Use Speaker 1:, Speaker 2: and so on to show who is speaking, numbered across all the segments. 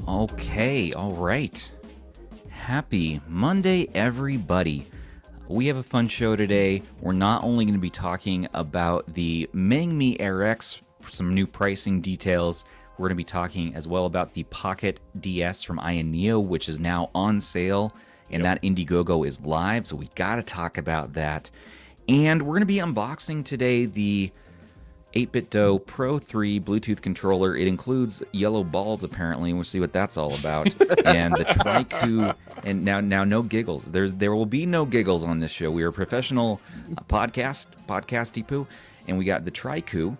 Speaker 1: Okay, all right. Happy Monday, everybody. We have a fun show today. We're not only going to be talking about the Mangmi Air X, some new pricing details. We're going to be talking as well about the Pocket DS from AYANEO, which is now on sale, and that Indiegogo is live, so we got to talk about that. And we're going to be unboxing today the 8bitdo Pro 3 Bluetooth controller. It includes yellow balls, apparently, and we'll see what that's all about. And the Trycoo, and now no giggles. There will be no giggles on this show. We are a professional podcasty poo, and we got the Trycoo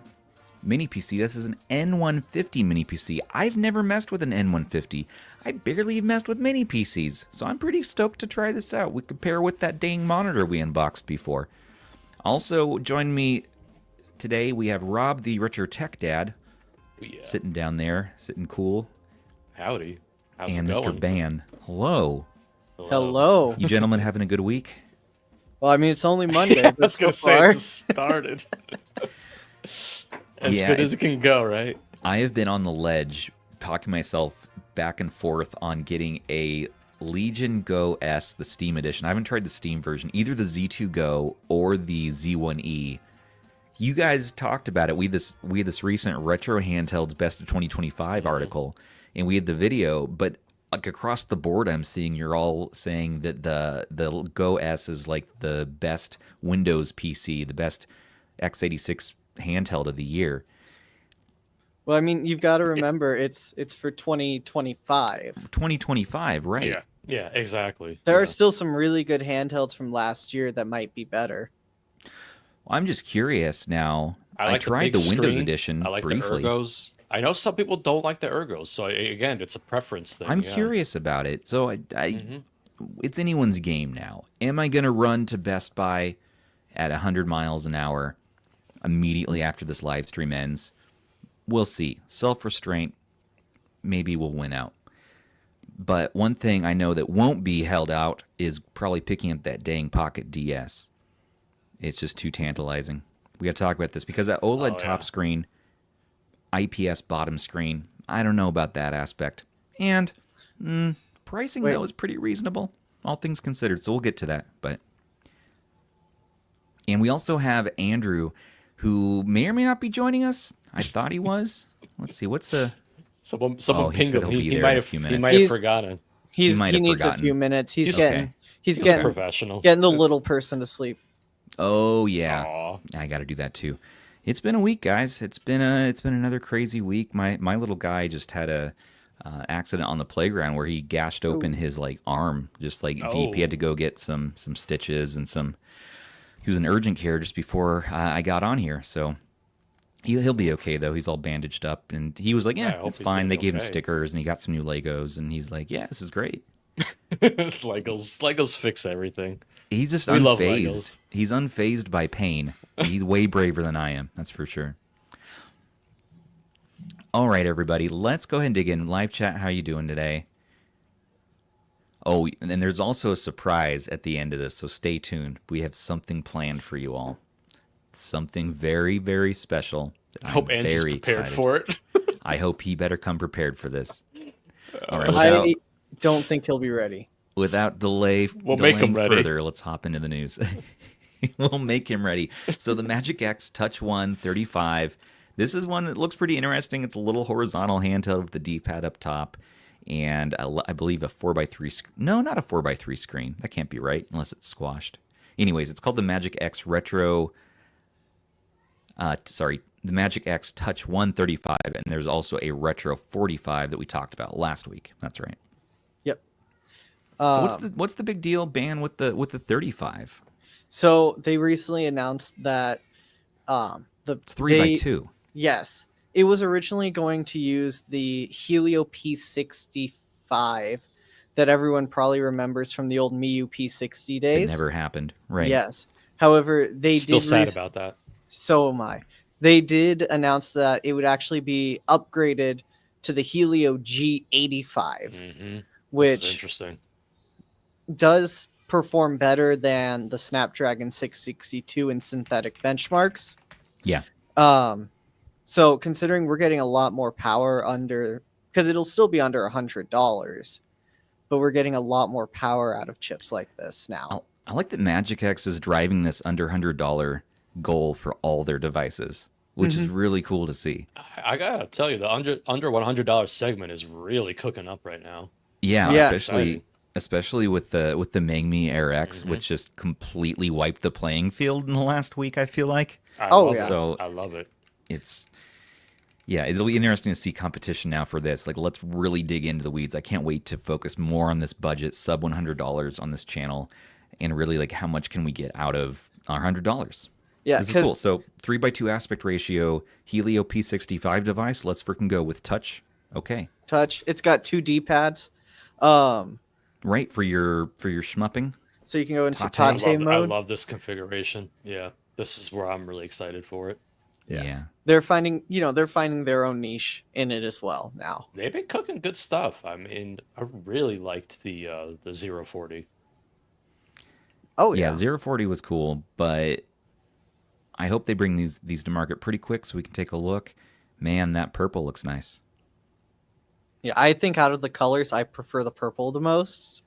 Speaker 1: mini PC. This is an N150 mini PC. I've never messed with an N150. I barely have messed with mini PCs, so I'm pretty stoked to try this out. We compare with that dang monitor we unboxed before. Also, join me today, we have Rob, the Retro Tech Dad, sitting down there, sitting cool.
Speaker 2: Howdy. How's
Speaker 1: and
Speaker 2: it going?
Speaker 1: Mr. Ban. Hello.
Speaker 3: Hello.
Speaker 1: You gentlemen having a good week?
Speaker 3: Well, I mean, it's only Monday.
Speaker 2: I was going to say it just started. As good as it can go, right?
Speaker 1: I have been on the ledge, talking myself back and forth on getting a Legion Go S, the Steam edition. I haven't tried the Steam version, either the Z2 Go or the Z1E. You guys talked about it. We had this recent Retro Handhelds Best of 2025 article, and we had the video. But like across the board, I'm seeing you're all saying that the Go S is like the best Windows PC, the best x86 handheld of the year.
Speaker 3: Well, I mean, you've got to remember it's for 2025.
Speaker 1: 2025, right?
Speaker 2: Yeah, exactly.
Speaker 3: There are still some really good handhelds from last year that might be better.
Speaker 1: Well, I'm just curious now.
Speaker 2: I
Speaker 1: tried the Windows edition
Speaker 2: I like
Speaker 1: briefly.
Speaker 2: the Ergos. I know some people don't like the Ergos, so again, it's a preference thing.
Speaker 1: I'm curious about it. So it's anyone's game now. Am I going to run to Best Buy at 100 miles an hour immediately after this live stream ends? We'll see. Self-restraint maybe will win out. But one thing I know that won't be held out is probably picking up that dang Pocket DS. It's just too tantalizing. We got to talk about this because that OLED top screen, IPS bottom screen, I don't know about that aspect. And pricing, though, is pretty reasonable, all things considered. So we'll get to that. And we also have Andrew, who may or may not be joining us. I thought he was. Let's see. What's the...
Speaker 2: Someone pinged him.
Speaker 1: He
Speaker 2: might have forgotten.
Speaker 3: He needs a few minutes. He's getting
Speaker 2: professional.
Speaker 3: Getting the little person to sleep.
Speaker 1: Oh yeah.
Speaker 2: Aww.
Speaker 1: I got to do that too. It's been a week, guys. It's been another crazy week. My little guy just had a accident on the playground where he gashed open his arm, just deep. He had to go get some stitches and some. He was in urgent care just before I got on here, so he'll be okay though. He's all bandaged up, and he was like, "Yeah, it's fine." They gave him stickers, and he got some new Legos, and he's like, "Yeah, this is great."
Speaker 2: Legos fix everything.
Speaker 1: He's just unfazed. He's unfazed by pain. He's way braver than I am, that's for sure. All right, everybody, let's go ahead and dig in. Live chat, how you doing today? Oh, and there's also a surprise at the end of this, so stay tuned. We have something planned for you all. Something very, very special.
Speaker 2: I hope Andrew's prepared for it.
Speaker 1: I hope he better come prepared for this. All right,
Speaker 3: I don't think he'll be ready.
Speaker 1: Without delay,
Speaker 2: we'll make him ready.
Speaker 1: Further, let's hop into the news. We'll make him ready. So the MagicX Touch 135. This is one that looks pretty interesting. It's a little horizontal handheld with the D-pad up top, and I believe a 4x3. No, not a 4x3 screen. That can't be right unless it's squashed. Anyways, it's called the MagicX Retro. The MagicX Touch 135, and there's also a Retro 45 that we talked about last week. That's right.
Speaker 3: Yep.
Speaker 1: So what's the big deal, Ban, with the 35?
Speaker 3: So they recently announced that the
Speaker 1: 3x2.
Speaker 3: Yes, it was originally going to use the Helio P65 that everyone probably remembers from the old Miu P60 days.
Speaker 1: It never happened, right?
Speaker 3: Yes. However, they
Speaker 2: still sad about that.
Speaker 3: So am I. They did announce that it would actually be upgraded to the Helio G85,
Speaker 2: This is
Speaker 3: which
Speaker 2: interesting.
Speaker 3: does perform better than the Snapdragon 662 in synthetic benchmarks.
Speaker 1: Yeah.
Speaker 3: So considering we're getting a lot more power under, because it'll still be under $100, but we're getting a lot more power out of chips like this now.
Speaker 1: I like that MagicX is driving this under $100 goal for all their devices, which is really cool to see.
Speaker 2: I gotta tell you, the under $100 segment is really cooking up right now.
Speaker 1: Yeah,
Speaker 3: Yeah.
Speaker 1: especially with the Mangmi Air X, which just completely wiped the playing field in the last week. I feel like
Speaker 2: I
Speaker 3: Oh,
Speaker 2: love
Speaker 3: yeah.
Speaker 2: it.
Speaker 1: So-
Speaker 2: I love it.
Speaker 1: it'll be interesting to see competition now for this. Like, let's really dig into the weeds. I can't wait to focus more on this budget, sub $100 on this channel, and really like how much can we get out of our $100.
Speaker 3: Yeah,
Speaker 1: This is cool.
Speaker 3: 'cause-
Speaker 1: So 3x2 aspect ratio Helio P65 device. Let's freaking go with touch. Okay,
Speaker 3: Touch. It's got 2 D-pads.
Speaker 1: right for your shmupping.
Speaker 3: So you can go into
Speaker 1: Tate.
Speaker 2: I
Speaker 3: Tate
Speaker 2: love,
Speaker 3: mode.
Speaker 2: this configuration. Yeah, this is where I'm really excited for it.
Speaker 1: Yeah.
Speaker 3: They're finding their own niche in it as well now.
Speaker 2: They've been cooking good stuff. I mean, I really liked the 040.
Speaker 3: Oh
Speaker 1: Yeah,
Speaker 3: yeah.
Speaker 1: 040 was cool, but I hope they bring these to market pretty quick so we can take a look. Man, that purple looks nice.
Speaker 3: Yeah, I think out of the colors, I prefer the purple the most.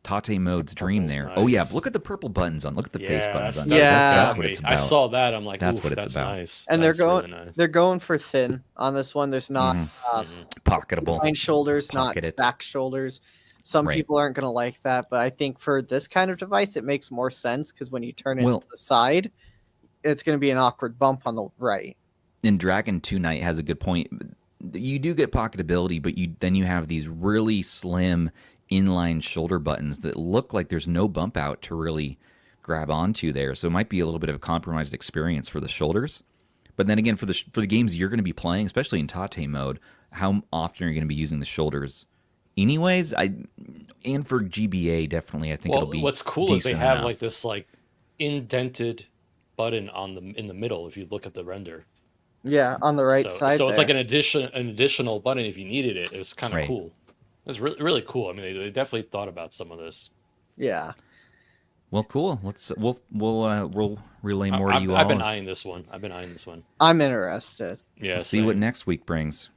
Speaker 1: Tate mode's dream
Speaker 2: Purple's
Speaker 1: there. Oh yeah,
Speaker 2: nice.
Speaker 1: look at the purple buttons on. Look at the face buttons on.
Speaker 3: Yeah.
Speaker 1: That's what it's about.
Speaker 2: I saw that. I'm like,
Speaker 1: That's
Speaker 2: oof,
Speaker 1: what it's
Speaker 2: that's
Speaker 1: about.
Speaker 2: nice.
Speaker 3: And
Speaker 2: That's really nice.
Speaker 3: they're going for thin on this one. There's not
Speaker 1: Pocketable.
Speaker 3: behind shoulders,
Speaker 1: Let's
Speaker 3: not
Speaker 1: pocket it.
Speaker 3: back shoulders. Some
Speaker 1: Right.
Speaker 3: people aren't going to like that, but I think for this kind of device, it makes more sense because when you turn it
Speaker 1: Well-
Speaker 3: to the side, it's going to be an awkward bump on the right.
Speaker 1: And Dragon 2 Knight has a good point. You do get pocketability, but then you have these really slim inline shoulder buttons that look like there's no bump out to really grab onto there. So it might be a little bit of a compromised experience for the shoulders. But then again, for the games you're going to be playing, especially in Tate mode, how often are you going to be using the shoulders? Anyways, and for GBA, definitely, I think
Speaker 2: Well,
Speaker 1: it'll be.
Speaker 2: what's cool is they
Speaker 1: decent
Speaker 2: have
Speaker 1: enough.
Speaker 2: like this like indented button in the middle if you look at the render.
Speaker 3: Yeah, on the right side.
Speaker 2: So it's like
Speaker 3: there.
Speaker 2: an additional button if you needed it. It was kind of
Speaker 1: Right.
Speaker 2: cool. It's really cool. I mean, they definitely thought about some of this.
Speaker 3: Yeah.
Speaker 1: Well, cool. We'll relay more to you all.
Speaker 2: I've been
Speaker 1: as-
Speaker 2: eyeing this one.
Speaker 3: I'm interested.
Speaker 2: Yeah.
Speaker 1: Let's see what
Speaker 2: same.
Speaker 1: next week brings.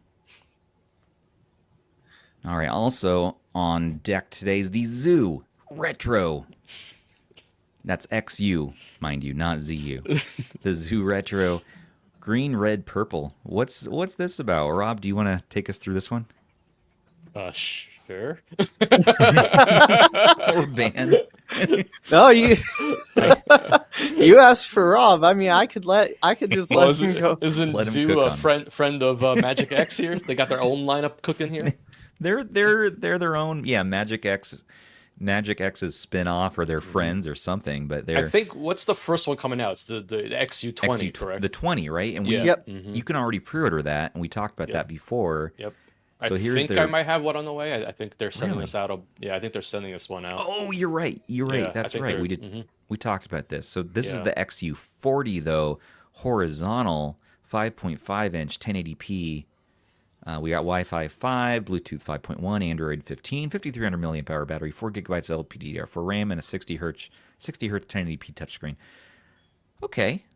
Speaker 1: All right. Also on deck today is the Zoo Retro. That's XU, mind you, not ZU. The Zoo Retro, green, red, purple. What's this about? Rob, do you want to take us through this one?
Speaker 2: Sure.
Speaker 1: Or ban?
Speaker 3: No, you you asked for Rob. I mean, I could just
Speaker 2: Well,
Speaker 3: let him go.
Speaker 2: isn't
Speaker 1: Let him
Speaker 2: Zoo
Speaker 1: cook
Speaker 2: a
Speaker 1: on it.
Speaker 2: friend of MagicX here? They got their own lineup cooking here.
Speaker 1: They're their own. Yeah, MagicX's spin-off or their friends or something. But they're
Speaker 2: I think what's the first one coming out? It's the XU20, correct?
Speaker 1: the 20, right? And
Speaker 2: Yeah.
Speaker 3: Yep.
Speaker 1: you can already pre-order that, and we talked about that before.
Speaker 2: Yep.
Speaker 1: So
Speaker 2: I
Speaker 1: here's
Speaker 2: think
Speaker 1: their-
Speaker 2: I might have one on the way. I think they're sending
Speaker 1: Really?
Speaker 2: us out. Yeah, I think they're sending us one out.
Speaker 1: Oh, you're right. You're right.
Speaker 2: Yeah, I
Speaker 1: That's
Speaker 2: think
Speaker 1: right.
Speaker 2: they're-
Speaker 1: We did.
Speaker 2: mhm.
Speaker 1: We talked about this. So this is
Speaker 2: Yeah.
Speaker 1: the XU40 though, horizontal, 5.5 inch, 1080p. We got Wi-Fi 5, Bluetooth 5.1, Android 15, 5300 milliamp hour battery, 4 gigabytes LPDDR4 RAM, and a 60 hertz 1080p touchscreen. Okay.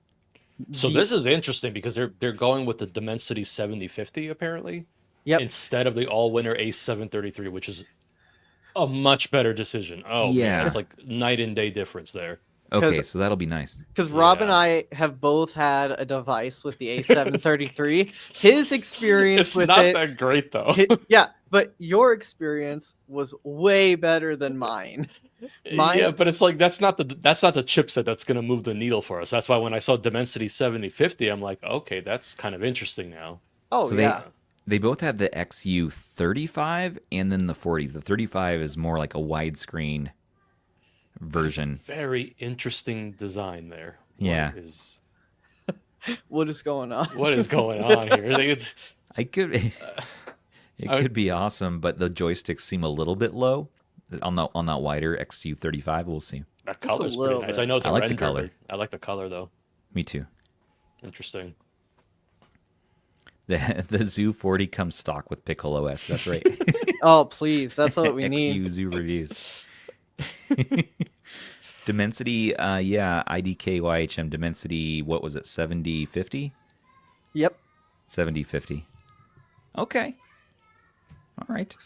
Speaker 2: So this is interesting because they're going with the Dimensity 7050 apparently.
Speaker 3: Yep.
Speaker 2: Instead of the all-winner A733, which is a much better decision. Oh,
Speaker 1: Yeah.
Speaker 2: man, it's like night and day difference there.
Speaker 1: Okay,
Speaker 3: 'Cause-
Speaker 1: so that'll be nice.
Speaker 3: Because Rob and
Speaker 2: Yeah.
Speaker 3: I have both had a device with the A733. His experience
Speaker 2: It's
Speaker 3: with
Speaker 2: not
Speaker 3: it,
Speaker 2: that great though.
Speaker 3: yeah, but your experience was way better than mine. Mine-
Speaker 2: Yeah, but it's like that's not the chipset that's going to move the needle for us. That's why when I saw Dimensity 7050, I'm like, okay, that's kind of interesting now.
Speaker 3: Oh
Speaker 1: So
Speaker 3: yeah,
Speaker 1: They both have the XU35 and then the 40. The 35 is more like a widescreen version.
Speaker 2: Very interesting design there.
Speaker 1: Yeah.
Speaker 3: what is going on?
Speaker 2: What is going on here?
Speaker 1: It could be awesome, but the joysticks seem a little bit low on that wider XU35. We'll see.
Speaker 2: That color's pretty
Speaker 3: little
Speaker 2: nice.
Speaker 3: bit.
Speaker 2: I know it's
Speaker 1: I
Speaker 2: a
Speaker 1: like the
Speaker 2: render,
Speaker 1: color.
Speaker 2: but I like the color though.
Speaker 1: Me too.
Speaker 2: Interesting.
Speaker 1: The Zoo 40 comes stock with Pickle OS. That's right.
Speaker 3: Oh, please. That's what we need.
Speaker 1: XU Zoo reviews. Dimensity, IDKYHM Dimensity, what was it, 7050?
Speaker 3: Yep.
Speaker 1: 7050. Okay. All right.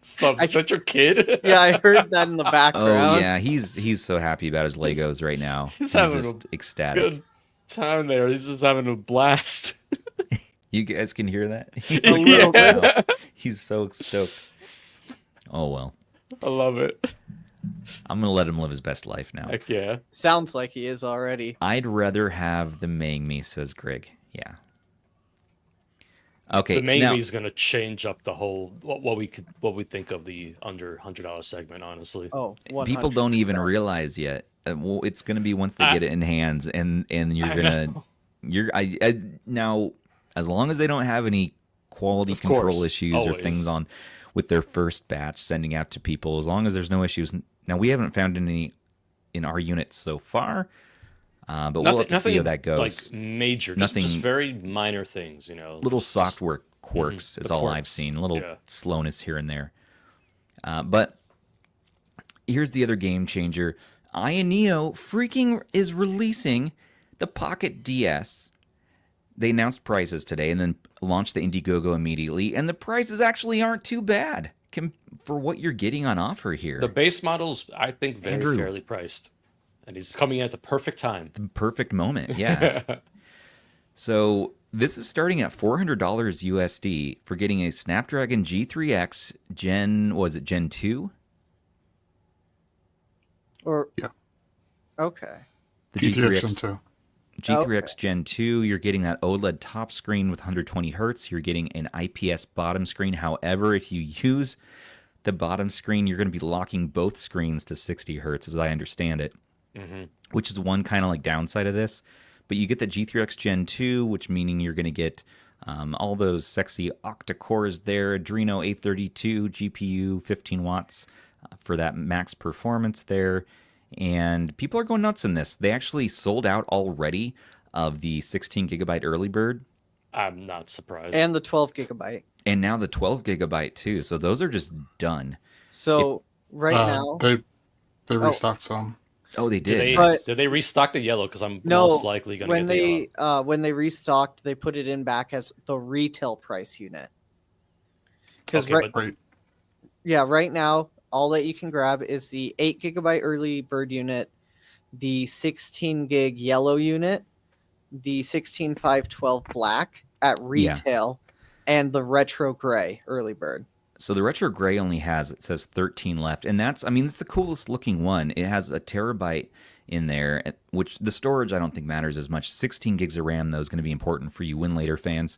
Speaker 2: Stop, is that your kid?
Speaker 3: Yeah, I heard that in the background.
Speaker 1: Oh, yeah. He's so happy about his Legos right now.
Speaker 2: He's
Speaker 1: He's
Speaker 2: having
Speaker 1: just
Speaker 2: a
Speaker 1: ecstatic.
Speaker 2: Good time there. He's just having a blast.
Speaker 1: You guys can hear that?
Speaker 3: A little bit.
Speaker 1: He's so stoked. Oh, well.
Speaker 2: I love it.
Speaker 1: I'm going to let him live his best life now.
Speaker 2: Heck yeah.
Speaker 3: Sounds like he is already.
Speaker 1: I'd rather have the Mangmi, says Greg. Yeah. Okay.
Speaker 2: The
Speaker 1: now,
Speaker 2: Mangmi's gonna change up the whole what we think of the under $100 segment. Honestly,
Speaker 3: Oh,
Speaker 1: people don't even
Speaker 3: 100%.
Speaker 1: realize yet. Well, it's going to be once they get it in hands, and you're
Speaker 2: I
Speaker 1: gonna
Speaker 2: know.
Speaker 1: now, as long as they don't have any quality
Speaker 2: Of
Speaker 1: control
Speaker 2: course,
Speaker 1: issues or
Speaker 2: always.
Speaker 1: things on with their first batch sending out to people, as long as there's no issues. Now we haven't found any in our units so far, but we'll have to see how that goes.
Speaker 2: Like major,
Speaker 1: Nothing-
Speaker 2: just very minor things, you know.
Speaker 1: Little
Speaker 2: Just-
Speaker 1: software quirks. It's
Speaker 2: the
Speaker 1: all I've
Speaker 2: quirks,
Speaker 1: seen. A little
Speaker 2: yeah.
Speaker 1: slowness here and there. But here's the other game changer. AYANEO freaking is releasing the Pocket DS. They announced prices today and then launched the Indiegogo immediately, and the prices actually aren't too bad for what you're getting on offer here.
Speaker 2: The base models, I think, very
Speaker 1: Andrew.
Speaker 2: fairly priced, and he's coming in at the perfect time.
Speaker 1: The perfect moment, yeah. So this is starting at $400 USD for getting a Snapdragon G3X Gen 2?
Speaker 3: Or
Speaker 4: Yeah.
Speaker 3: okay.
Speaker 1: The
Speaker 4: G3X Gen 2.
Speaker 1: G3X Gen 2, you're getting that OLED top screen with 120 hertz. You're getting an IPS bottom screen. However, if you use the bottom screen, you're going to be locking both screens to 60 hertz, as I understand it, which is one kind of like downside of this. But you get the G3X Gen 2, which meaning you're going to get all those sexy octa-cores there, Adreno 832 GPU, 15 watts for that max performance there. And people are going nuts in this. They actually sold out already of the 16 gigabyte early bird.
Speaker 2: I'm not surprised.
Speaker 3: And the 12 gigabyte.
Speaker 1: And now the 12 gigabyte too. So those are just done.
Speaker 3: So right now,
Speaker 4: They restocked some.
Speaker 1: Oh, they did.
Speaker 2: Did they restock the yellow? Because I'm
Speaker 3: no.
Speaker 2: most likely going to get the yellow.
Speaker 3: When they restocked, they put it in back as the retail price unit. Because
Speaker 2: Okay, but
Speaker 3: right now, all that you can grab is the 8 gigabyte early bird unit, the 16 gig yellow unit, the 16.512 black at retail, and the retro gray early bird.
Speaker 1: So the retro gray only it says 13 left. And it's the coolest looking one. It has a terabyte in there, which the storage I don't think matters as much. 16 gigs of RAM, though, is going to be important for you Win-Later fans.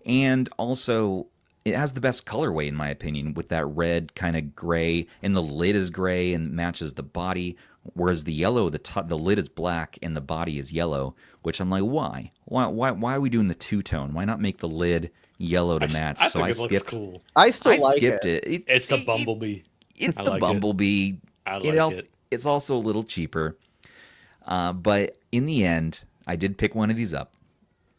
Speaker 1: And also, it has the best colorway, in my opinion, with that red kind of gray, and the lid is gray and matches the body, whereas the yellow, the lid is black and the body is yellow, which I'm like, why? Why are we doing the two-tone? Why not make the lid yellow to match?
Speaker 2: I
Speaker 1: So
Speaker 2: think
Speaker 1: I
Speaker 2: it looks
Speaker 1: skipped.
Speaker 2: cool.
Speaker 3: I still like
Speaker 1: skipped
Speaker 3: it.
Speaker 1: it.
Speaker 2: It's the Bumblebee.
Speaker 1: It's
Speaker 2: I
Speaker 1: the
Speaker 2: like it.
Speaker 1: Bumblebee.
Speaker 2: I like it.
Speaker 1: It's also a little cheaper. But in the end, I did pick one of these up.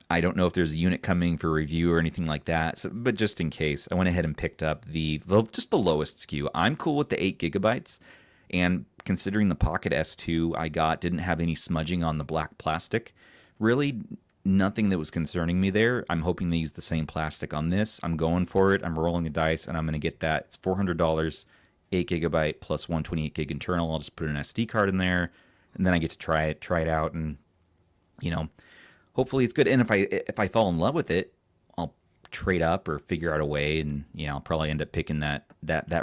Speaker 1: I don't know if there's a unit coming for review or anything like that. So, but just in case, I went ahead and picked up just the lowest SKU. I'm cool with the 8 gigabytes. And considering the Pocket S2 I got didn't have any smudging on the black plastic, really nothing that was concerning me there. I'm hoping they use the same plastic on this. I'm going for it. I'm rolling the dice, and I'm going to get that. It's $400, 8 gigabyte plus 128 gig internal. I'll just put an SD card in there, and then I get to try it out, and hopefully it's good. And if I fall in love with it, I'll trade up or figure out a way, and I'll probably end up picking that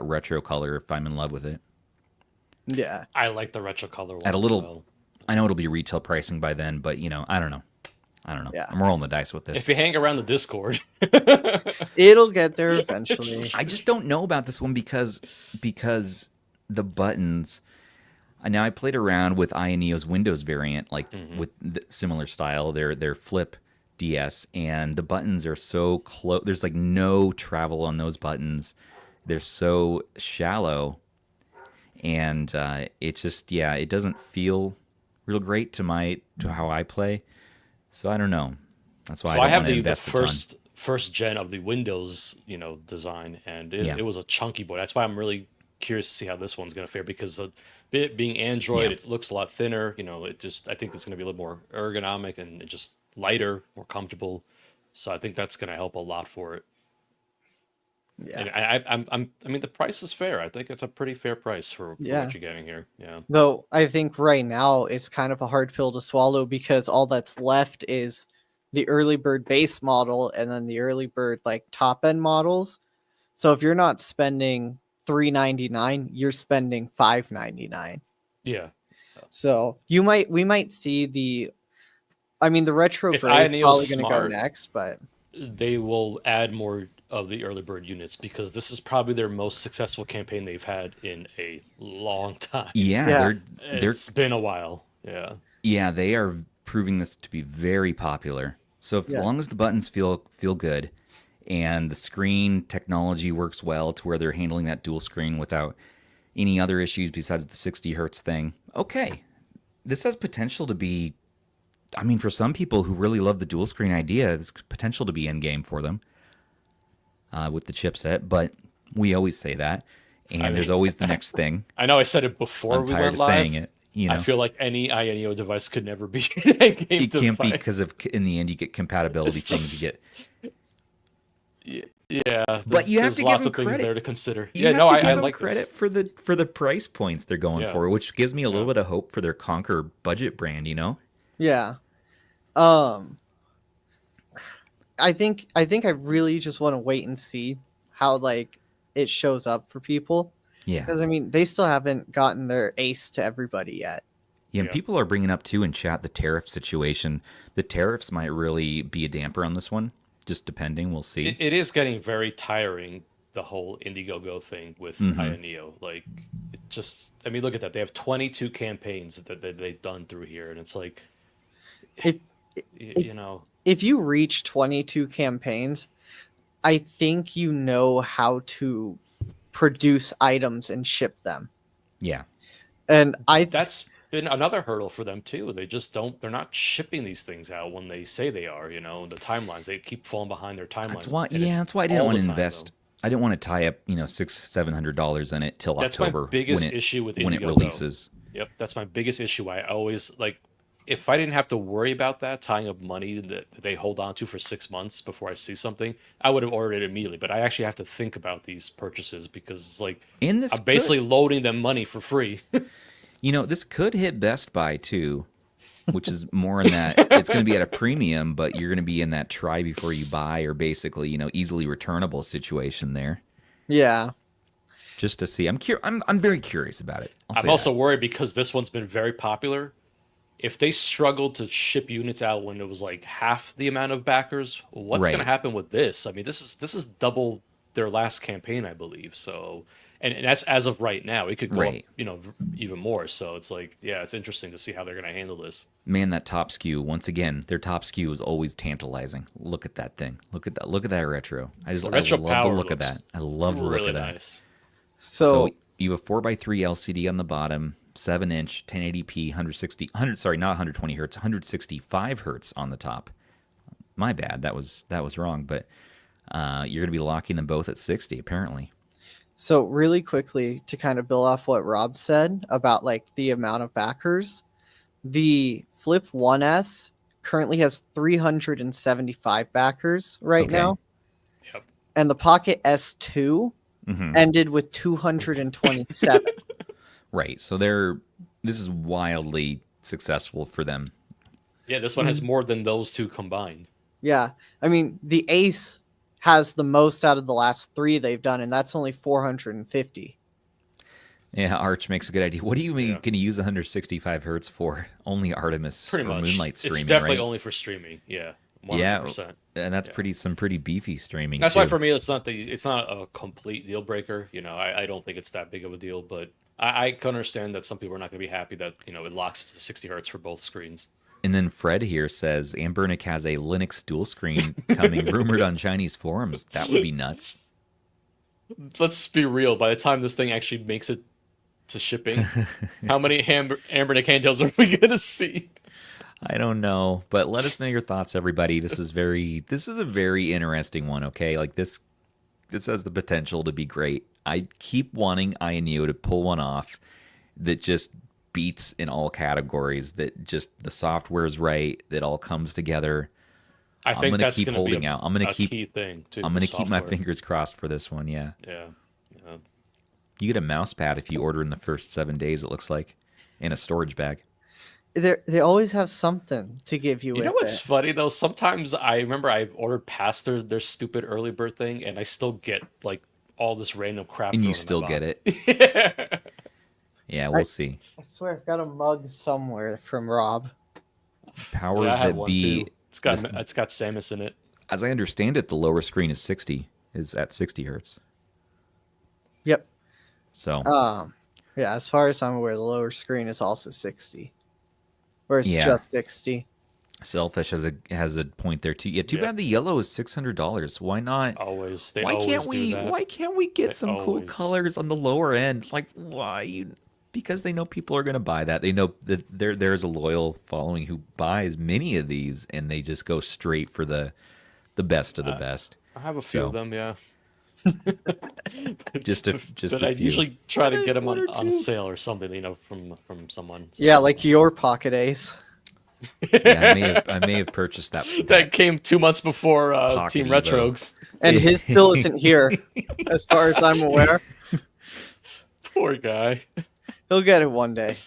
Speaker 1: retro color if I'm in love with it.
Speaker 3: Yeah.
Speaker 2: I like the retro color one
Speaker 1: At a little,
Speaker 2: as well.
Speaker 1: I know it'll be retail pricing by then, but I don't know.
Speaker 3: Yeah.
Speaker 1: I'm rolling the dice with this.
Speaker 2: If you hang around the Discord,
Speaker 3: It'll get there eventually.
Speaker 1: I just don't know about this one because the buttons. Now I played around with AYANEO's Windows variant, with the similar style, their Flip DS, and the buttons are so close. There's no travel on those buttons. They're so shallow, and it just it doesn't feel real great to how I play. So I don't know. That's why
Speaker 2: So
Speaker 1: I
Speaker 2: I
Speaker 1: don't
Speaker 2: have
Speaker 1: want to
Speaker 2: the
Speaker 1: invest a ton.
Speaker 2: first gen of the Windows, design, and it was a chunky board. That's why I'm really curious to see how this one's going to fare, because it being Android, it looks a lot thinner. I think it's going to be a little more ergonomic and just lighter, more comfortable. So I think that's going to help a lot for it.
Speaker 3: Yeah.
Speaker 2: And I mean, the price is fair. I think it's a pretty fair price for what you're getting here. Yeah.
Speaker 3: Though I think right now it's kind of a hard pill to swallow, because all that's left is the early bird base model and then the early bird like top end models. So if you're not spending $399, you're spending $599.
Speaker 2: Yeah.
Speaker 3: So we might see the retro
Speaker 2: If
Speaker 3: gray is
Speaker 2: AYANEO's
Speaker 3: probably going to go
Speaker 2: smart,
Speaker 3: next, but
Speaker 2: they will add more of the early bird units, because this is probably their most successful campaign they've had in a long time.
Speaker 1: Yeah,
Speaker 2: It's been a while. Yeah.
Speaker 1: Yeah, they are proving this to be very popular. So as long as the buttons feel good and the screen technology works well to where they're handling that dual screen without any other issues besides the 60 hertz thing, okay. This has potential to be, for some people who really love the dual screen idea, there's potential to be end game for them with the chipset, but we always say that. And there's always the next thing.
Speaker 2: I know I said it before
Speaker 1: I'm
Speaker 2: we
Speaker 1: tired
Speaker 2: went
Speaker 1: of
Speaker 2: live.
Speaker 1: saying it.
Speaker 2: I feel like any AYANEO device could never be an end game
Speaker 1: it
Speaker 2: device.
Speaker 1: can't be, because of in the end you get compatibility things to get.
Speaker 2: Yeah,
Speaker 1: but you have to give
Speaker 2: lots
Speaker 1: them
Speaker 2: of things
Speaker 1: credit.
Speaker 2: there to consider.
Speaker 1: You have to give
Speaker 2: I
Speaker 1: them
Speaker 2: like
Speaker 1: credit
Speaker 2: this.
Speaker 1: for the price points they're going for, which gives me a little bit of hope for their Conquer budget brand.
Speaker 3: Yeah. I think I really just want to wait and see how it shows up for people.
Speaker 1: Yeah.
Speaker 3: Because they still haven't gotten their ace to everybody yet.
Speaker 1: Yeah, and people are bringing up too in chat the tariff situation. The tariffs might really be a damper on this one, just depending. We'll see.
Speaker 2: It is getting very tiring, the whole Indiegogo thing with AYANEO. Like, it just, look at that. They have 22 campaigns that they've done through here, and it's like,
Speaker 3: If you reach 22 campaigns, I think you know how to produce items and ship them.
Speaker 1: Yeah.
Speaker 3: And
Speaker 2: that's been another hurdle for them too. They're not shipping these things out when they say they are, the timelines, they keep falling behind their timelines.
Speaker 1: That's why I didn't want to invest. I didn't want to tie up, $600-700 in it till October.
Speaker 2: My biggest issue with Indiegogo,
Speaker 1: when it releases.
Speaker 2: Yep, that's my biggest issue. I always if I didn't have to worry about that, tying up money that they hold on to for 6 months before I see something, I would have ordered it immediately. But I actually have to think about these purchases, because I'm basically loading them money for free.
Speaker 1: This could hit Best Buy too, which is more in that it's going to be at a premium, but you're going to be in that try before you buy, or basically, easily returnable situation there.
Speaker 3: Yeah.
Speaker 1: Just to see. I'm very curious about it.
Speaker 2: I'm also worried, because this one's been very popular. If they struggled to ship units out when it was half the amount of backers, what's going to happen with this? this is double their last campaign, I believe. So, and that's as of right now. It could go up, even more. So it's it's interesting to see how they're going to handle this.
Speaker 1: Man, that top SKU, once again, their top SKU is always tantalizing. Look at that thing. Look at that retro. I love the look of that. I love the look of that.
Speaker 2: Nice.
Speaker 1: So you have a 4x3 LCD on the bottom, 7-inch, 1080p, 120 hertz, 165 hertz on the top. My bad, that was wrong. But you're going to be locking them both at 60, apparently.
Speaker 3: So really quickly, to kind of build off what Rob said about the amount of backers, the Flip 1S currently has 375 backers right now.
Speaker 2: Yep.
Speaker 3: And the Pocket S2 ended with 227.
Speaker 1: Right. So this is wildly successful for them.
Speaker 2: Yeah, this one has more than those two combined.
Speaker 3: Yeah. The Ace has the most out of the last three they've done, and that's only 450.
Speaker 1: Yeah, Arch makes a good idea. What are you going to use 165 hertz for? Only Artemis
Speaker 2: pretty
Speaker 1: or
Speaker 2: much.
Speaker 1: Moonlight streaming,
Speaker 2: it's definitely
Speaker 1: right?
Speaker 2: only for streaming. Yeah, 100%.
Speaker 1: Yeah, and that's some pretty beefy streaming.
Speaker 2: That's
Speaker 1: too.
Speaker 2: why for me it's not a complete deal breaker. I don't think it's that big of a deal, but I can understand that some people are not going to be happy that it locks to 60 hertz for both screens.
Speaker 1: And then Fred here says Anbernic has a Linux dual screen coming, rumored on Chinese forums. That would be nuts.
Speaker 2: Let's be real. By the time this thing actually makes it to shipping. How many anbernic handhelds are we gonna see?
Speaker 1: I don't know, but let us know your thoughts, everybody. This is a very interesting one. Okay, like this has the potential to be great. I keep wanting AYANEO to pull one off that just beats in all categories. That just the software is right. That all comes together.
Speaker 2: I think that's
Speaker 1: keep
Speaker 2: going
Speaker 1: holding
Speaker 2: to be
Speaker 1: out. I'm gonna keep
Speaker 2: key thing too.
Speaker 1: I'm gonna keep my fingers crossed for this one. Yeah.
Speaker 2: Yeah.
Speaker 1: You get a mouse pad if you order in the first 7 days. It looks like, in a storage bag.
Speaker 3: They always have something to give you.
Speaker 2: You know what's funny though? Sometimes I remember I've ordered past their stupid early bird thing, and I still get like all this random crap.
Speaker 1: And you still get it. Yeah, we'll see.
Speaker 3: I swear, I've got a mug somewhere from Rob.
Speaker 1: Powers that be.
Speaker 2: It's got Samus in it.
Speaker 1: As I understand it, the lower screen is at 60 hertz.
Speaker 3: Yep.
Speaker 1: So.
Speaker 3: Yeah, as far as I'm aware, the lower screen is also 60. Or it's just 60.
Speaker 1: Selfish has a point there too. Yeah, too bad the yellow is $600. Why not?
Speaker 2: Always.
Speaker 1: Why can't we get some cool colors on the lower end? Like why? Because they know people are going to buy that. They know that there's a loyal following who buys many of these, and they just go straight for the best of the best.
Speaker 2: I have a few of them, yeah.
Speaker 1: But
Speaker 2: I usually try to get them on sale or something, from someone. So.
Speaker 3: Yeah, like your Pocket Ace.
Speaker 1: Yeah, I may have purchased that.
Speaker 2: That came 2 months before Team
Speaker 1: Evo.
Speaker 2: Retrogs.
Speaker 3: And his still isn't here, as far as I'm aware.
Speaker 2: Poor guy.
Speaker 3: He'll get it one day.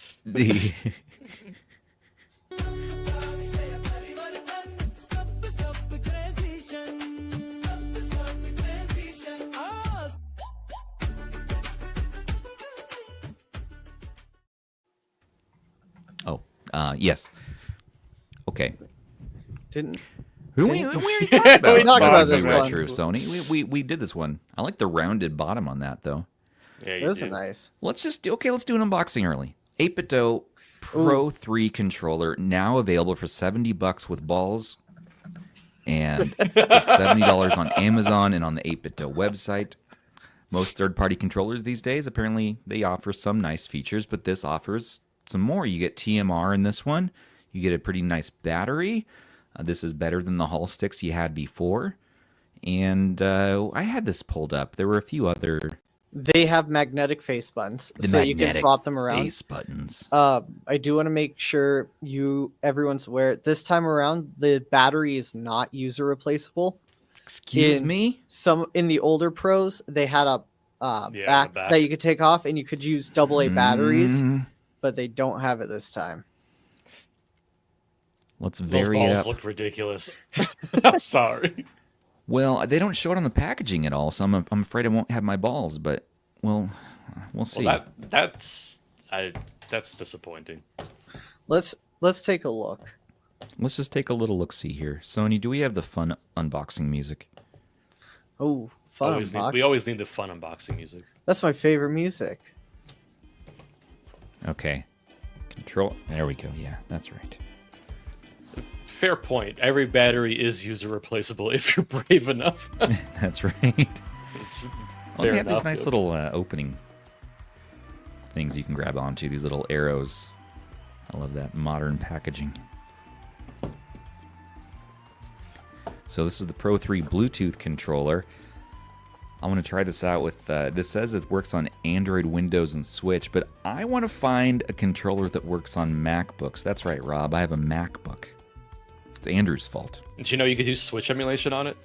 Speaker 1: Yes. Okay. We already talked about
Speaker 3: we talked about this
Speaker 1: retro
Speaker 3: one.
Speaker 1: Sony. We did this one. I like the rounded bottom on that though.
Speaker 2: Yeah,
Speaker 3: this is nice.
Speaker 1: Let's do an unboxing early. 8bitdo Pro 3 controller now available for $70 with balls, and it's $70 on Amazon and on the 8bitdo website. Most third-party controllers these days, apparently, they offer some nice features, but this offers some more. You get TMR in this one. You get a pretty nice battery. This is better than the Hall sticks you had before. And I had this pulled up. There were a few other...
Speaker 3: They have magnetic face buttons, so you can swap them around.
Speaker 1: Face buttons.
Speaker 3: I do want to make sure everyone's aware. This time around, the battery is not user replaceable.
Speaker 1: Excuse me?
Speaker 3: In the older Pros, they had a back that you could take off, and you could use AA batteries, but they don't have it this time.
Speaker 1: Let's vary it up.
Speaker 2: Those balls look ridiculous. I'm sorry.
Speaker 1: Well, they don't show it on the packaging at all, so I'm afraid I won't have my balls. But we'll see.
Speaker 2: Well, that's disappointing.
Speaker 3: Let's take a look.
Speaker 1: Let's just take a little look-see here. Sony, do we have the fun unboxing music?
Speaker 3: Oh, fun unboxing.
Speaker 2: We always need the fun unboxing music.
Speaker 3: That's my favorite music.
Speaker 1: Okay. Control. There we go. Yeah, that's right.
Speaker 2: Fair point. Every battery is user replaceable if you're brave enough.
Speaker 1: That's right. Well, they have these nice little opening things you can grab onto, these little arrows. I love that modern packaging. So this is the Pro 3 Bluetooth controller. I want to try this out with, this says it works on Android, Windows, and Switch, but I want to find a controller that works on MacBooks. That's right, Rob. I have a MacBook. It's Andrew's fault.
Speaker 2: Did you know you could do Switch emulation on it?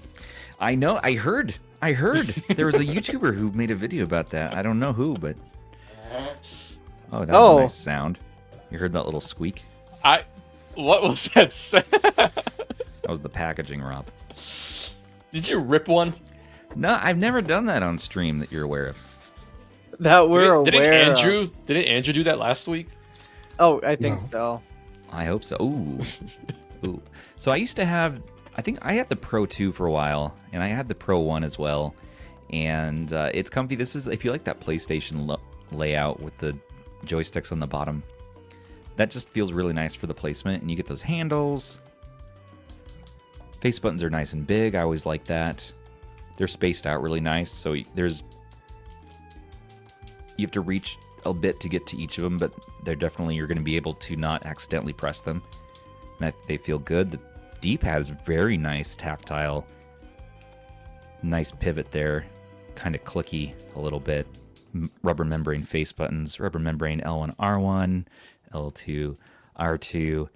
Speaker 1: I know. I heard. There was a YouTuber who made a video about that. I don't know who, but... Oh, that was a nice sound. You heard that little squeak?
Speaker 2: What was that sound?
Speaker 1: That was the packaging, Rob.
Speaker 2: Did you rip one?
Speaker 1: No, I've never done that on stream that you're aware of.
Speaker 3: That we're aware of.
Speaker 2: Didn't Andrew do that last week?
Speaker 3: Oh, I think so.
Speaker 1: I hope so. Ooh. Ooh. So I used to have, I think I had the Pro 2 for a while, and I had the Pro 1 as well. And it's comfy. This is, if you like that PlayStation layout with the joysticks on the bottom, that just feels really nice for the placement. And you get those handles. Face buttons are nice and big. I always like that. They're spaced out really nice. So you have to reach a bit to get to each of them, but they're definitely, you're going to be able to not accidentally press them. And they feel good. The D-pad is very nice, tactile. Nice pivot there. Kind of clicky a little bit. Rubber membrane face buttons. Rubber membrane L1, R1, L2, R2.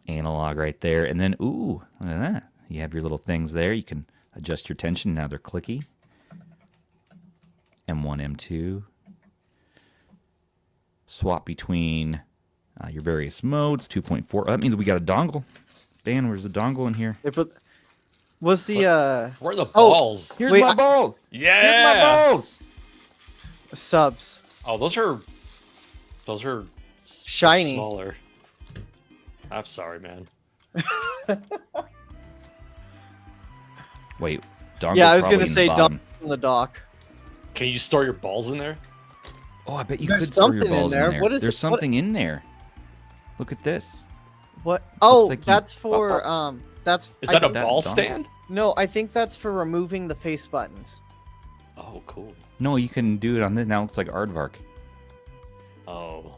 Speaker 1: Analog right there. And then, ooh, look at that. You have your little things there. You can adjust your tension. Now they're clicky. M1, M2. Swap between your various modes. 2.4. That means we got a dongle. Dan, where's the dongle in here?
Speaker 3: Was the
Speaker 2: Where are the balls?
Speaker 1: Here's my balls.
Speaker 2: Yeah.
Speaker 1: Here's my balls.
Speaker 3: subs?
Speaker 2: Oh, those are
Speaker 3: Shiny.
Speaker 2: smaller. I'm sorry, man.
Speaker 1: Wait, dongle's
Speaker 3: Yeah, I was
Speaker 1: probably
Speaker 3: gonna
Speaker 1: in the
Speaker 3: say
Speaker 1: bottom.
Speaker 3: on the dock.
Speaker 2: Can you store your balls in there?
Speaker 1: Oh, I bet you
Speaker 3: There's
Speaker 1: could store your
Speaker 3: something in
Speaker 1: balls in
Speaker 3: there.
Speaker 1: there.
Speaker 3: What is
Speaker 1: There's
Speaker 3: it?
Speaker 1: something in there. Look at this.
Speaker 3: What? Oh,
Speaker 1: like you-
Speaker 3: that's for That's.
Speaker 2: Is that a
Speaker 1: that
Speaker 2: ball
Speaker 1: dongle.
Speaker 2: stand?
Speaker 3: No, I think that's for removing the face buttons.
Speaker 2: Oh, cool.
Speaker 1: No, you can do it on this. Now it looks like Aardvark.
Speaker 2: Oh.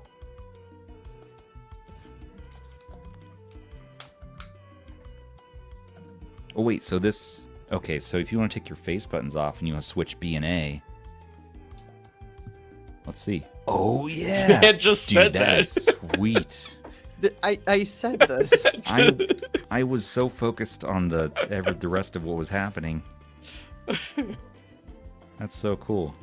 Speaker 1: Oh, wait, so this... Okay, so if you want to take your face buttons off and you want to switch B and A... Let's see. Oh, yeah!
Speaker 2: Man just
Speaker 1: Dude,
Speaker 2: said
Speaker 1: that
Speaker 2: that.
Speaker 1: is sweet.
Speaker 3: I said this.
Speaker 1: I was so focused on the rest of what was happening. That's so cool.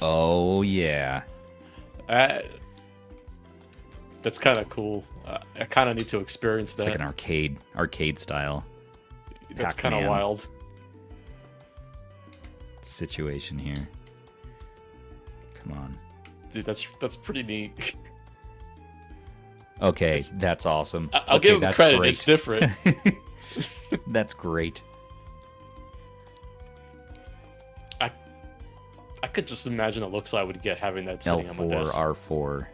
Speaker 1: Oh yeah.
Speaker 2: That's kind of cool. I kind of need to experience
Speaker 1: It's
Speaker 2: that.
Speaker 1: like an arcade style
Speaker 2: That's kind of
Speaker 1: Pac-Man
Speaker 2: wild.
Speaker 1: situation here. Come on.
Speaker 2: Dude, that's pretty neat.
Speaker 1: Okay, that's awesome.
Speaker 2: I'll
Speaker 1: Okay,
Speaker 2: give him
Speaker 1: that's
Speaker 2: credit.
Speaker 1: great.
Speaker 2: It's different.
Speaker 1: That's great.
Speaker 2: I could just imagine the looks I would get having that sitting on my
Speaker 1: L4,
Speaker 2: desk.
Speaker 1: R4.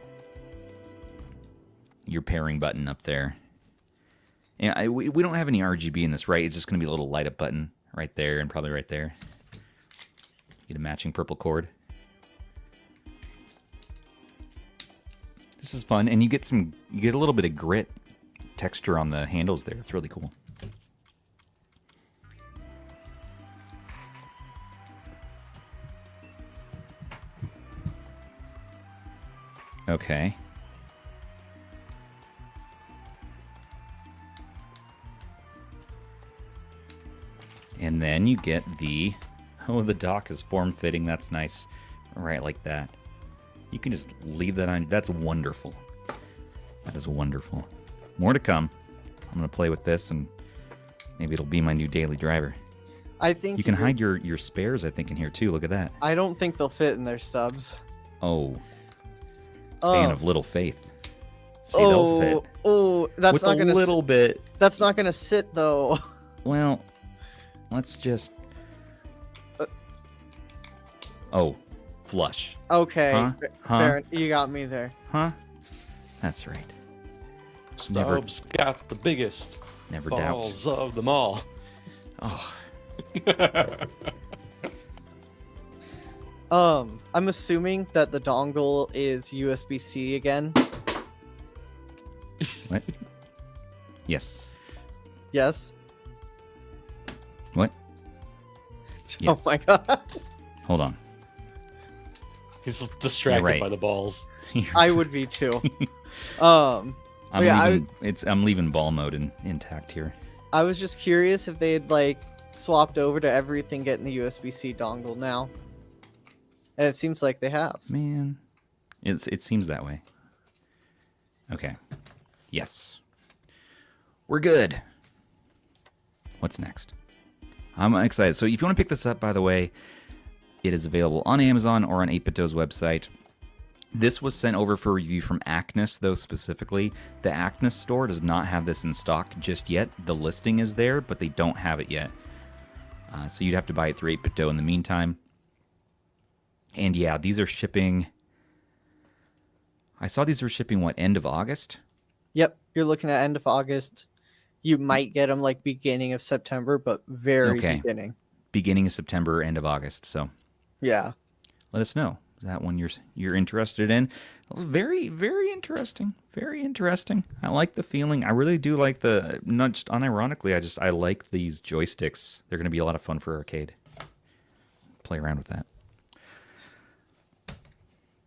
Speaker 1: Your pairing button up there. And we don't have any RGB in this, right? It's just going to be a little light up button right there and probably right there. Get a matching purple cord. This is fun, and you get a little bit of grit texture on the handles there. It's really cool. Okay. And then you get the dock is form-fitting. That's nice. Right like that. You can just leave that on. That's wonderful. That is wonderful. More to come. I'm going to play with this, and maybe it'll be my new daily driver.
Speaker 3: I think
Speaker 1: You can hide your spares, I think, in here, too. Look at that.
Speaker 3: I don't think they'll fit in their stubs.
Speaker 1: Oh, fan
Speaker 3: Oh,
Speaker 1: of little faith. See, they'll fit.
Speaker 3: That's
Speaker 1: With
Speaker 3: not
Speaker 1: a
Speaker 3: gonna.
Speaker 1: little bit.
Speaker 3: That's not gonna sit though.
Speaker 1: Well, let's just...
Speaker 3: Uh,
Speaker 1: Oh, flush.
Speaker 3: Okay,
Speaker 1: Huh?
Speaker 3: fair. You got me there.
Speaker 1: Huh? That's right. Never,
Speaker 2: Stubbs got the biggest
Speaker 1: never doubt.
Speaker 2: balls of them all.
Speaker 1: Oh,
Speaker 3: I'm assuming that the dongle is USB-C again.
Speaker 1: what? Yes.
Speaker 3: Yes.
Speaker 1: What?
Speaker 3: Oh my god.
Speaker 1: Hold on.
Speaker 2: He's distracted
Speaker 1: right.
Speaker 2: by the balls.
Speaker 3: I would be too.
Speaker 1: I'm
Speaker 3: yeah,
Speaker 1: leaving. I'm leaving ball mode intact here.
Speaker 3: I was just curious if they had like swapped over to everything getting the USB-C dongle now. And it seems like they have.
Speaker 1: Man, it seems that way. Okay. Yes. We're good. What's next? I'm excited. So if you want to pick this up, by the way, it is available on Amazon or on 8bitdo's website. This was sent over for review from Acnus, though, specifically. The Acnus store does not have this in stock just yet. The listing is there, but they don't have it yet. So you'd have to buy it through 8bitdo in the meantime. And yeah, these are shipping... I saw these were shipping, what, end of August?
Speaker 3: Yep, you're looking at end of August. You might get them like beginning of September, but very beginning.
Speaker 1: Beginning of September, end of August. So
Speaker 3: yeah,
Speaker 1: let us know. Is that one you're interested in? Very, very interesting. Very interesting. I like the feeling. I really do like the, not just unironically, I like these joysticks. They're going to be a lot of fun for arcade. Play around with that.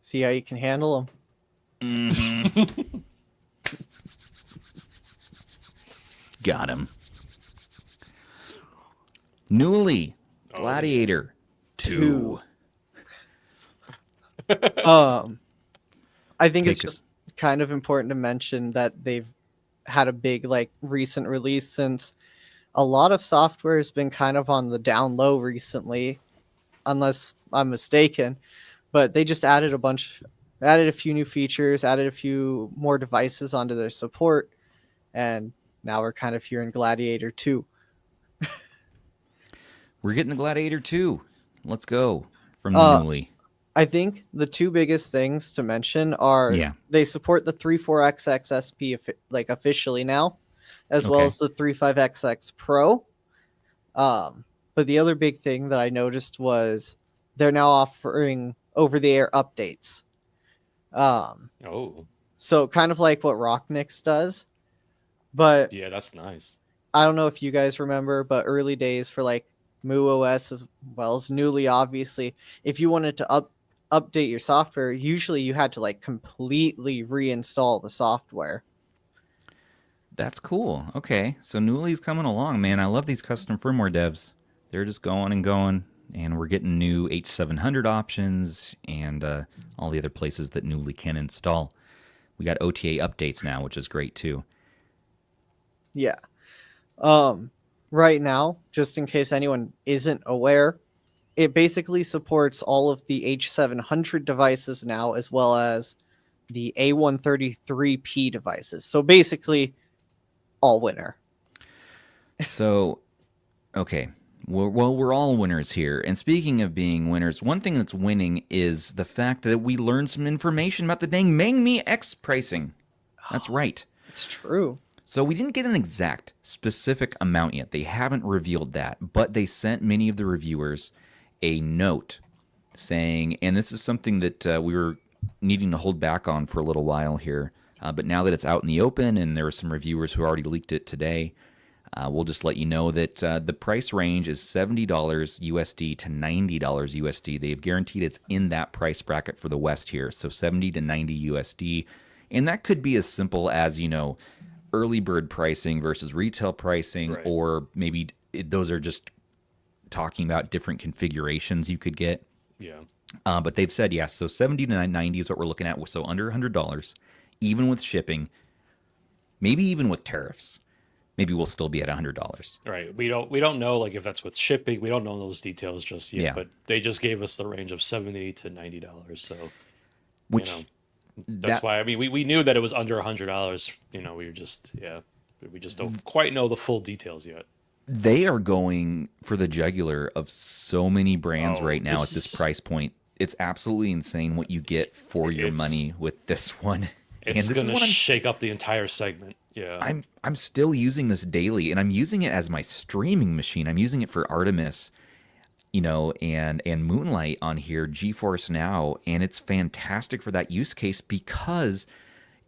Speaker 3: See how you can handle them.
Speaker 1: Mm-hmm. Got him. Knulli Gladiator 2.
Speaker 3: I think it's just kind of important to mention that they've had a big like recent release, since a lot of software has been kind of on the down low recently, unless I'm mistaken. But they just added a few new features, added a few more devices onto their support, and now we're kind of here in Gladiator 2.
Speaker 1: We're getting the Gladiator 2. Let's go from the Knulli.
Speaker 3: I think the two biggest things to mention are they support the 34XX SP like officially now, as well as the 35XX Pro. But the other big thing that I noticed was they're now offering over-the-air updates. So kind of like what Rocknix does. But
Speaker 2: yeah, that's nice.
Speaker 3: I don't know if you guys remember, but early days for like MuOS as well as Knulli, obviously, if you wanted to update your software, usually you had to like completely reinstall the software.
Speaker 1: That's cool. Okay, so Knulli's coming along, man. I love these custom firmware devs. They're just going and going, and we're getting new H700 options and all the other places that Knulli can install. We got OTA updates now, which is great too.
Speaker 3: Yeah. Right now, just in case anyone isn't aware, it basically supports all of the H700 devices now, as well as the A133P devices. So basically, all winner.
Speaker 1: So, okay. Well, we're all winners here. And speaking of being winners, one thing that's winning is the fact that we learned some information about the dang Mangmi X pricing. That's right.
Speaker 3: It's true.
Speaker 1: So we didn't get an exact specific amount yet. They haven't revealed that, but they sent many of the reviewers a note saying, and this is something that we were needing to hold back on for a little while here, but now that it's out in the open and there are some reviewers who already leaked it today, we'll just let you know that the price range is $70 USD to $90 USD. They've guaranteed it's in that price bracket for the West here, so 70 to 90 USD. And that could be as simple as, early bird pricing versus retail pricing, right. Or maybe those are just talking about different configurations you could get.
Speaker 2: Yeah.
Speaker 1: But they've said, yes, so 70 to 90 is what we're looking at, so under $100, even with shipping, maybe even with tariffs. Maybe we'll still be at $100.
Speaker 2: Right. We don't know like if that's with shipping. We don't know those details just yet. Yeah. But they just gave us the range of $70 to $90. So, that's why. I mean, we knew that it was under $100. We just don't quite know the full details yet.
Speaker 1: They are going for the jugular of so many brands right now at this price point. It's absolutely insane what you get for your money with this one.
Speaker 2: It's going to shake up the entire segment. Yeah.
Speaker 1: I'm still using this daily, and I'm using it as my streaming machine. I'm using it for Artemis, and Moonlight on here, GeForce Now, and it's fantastic for that use case because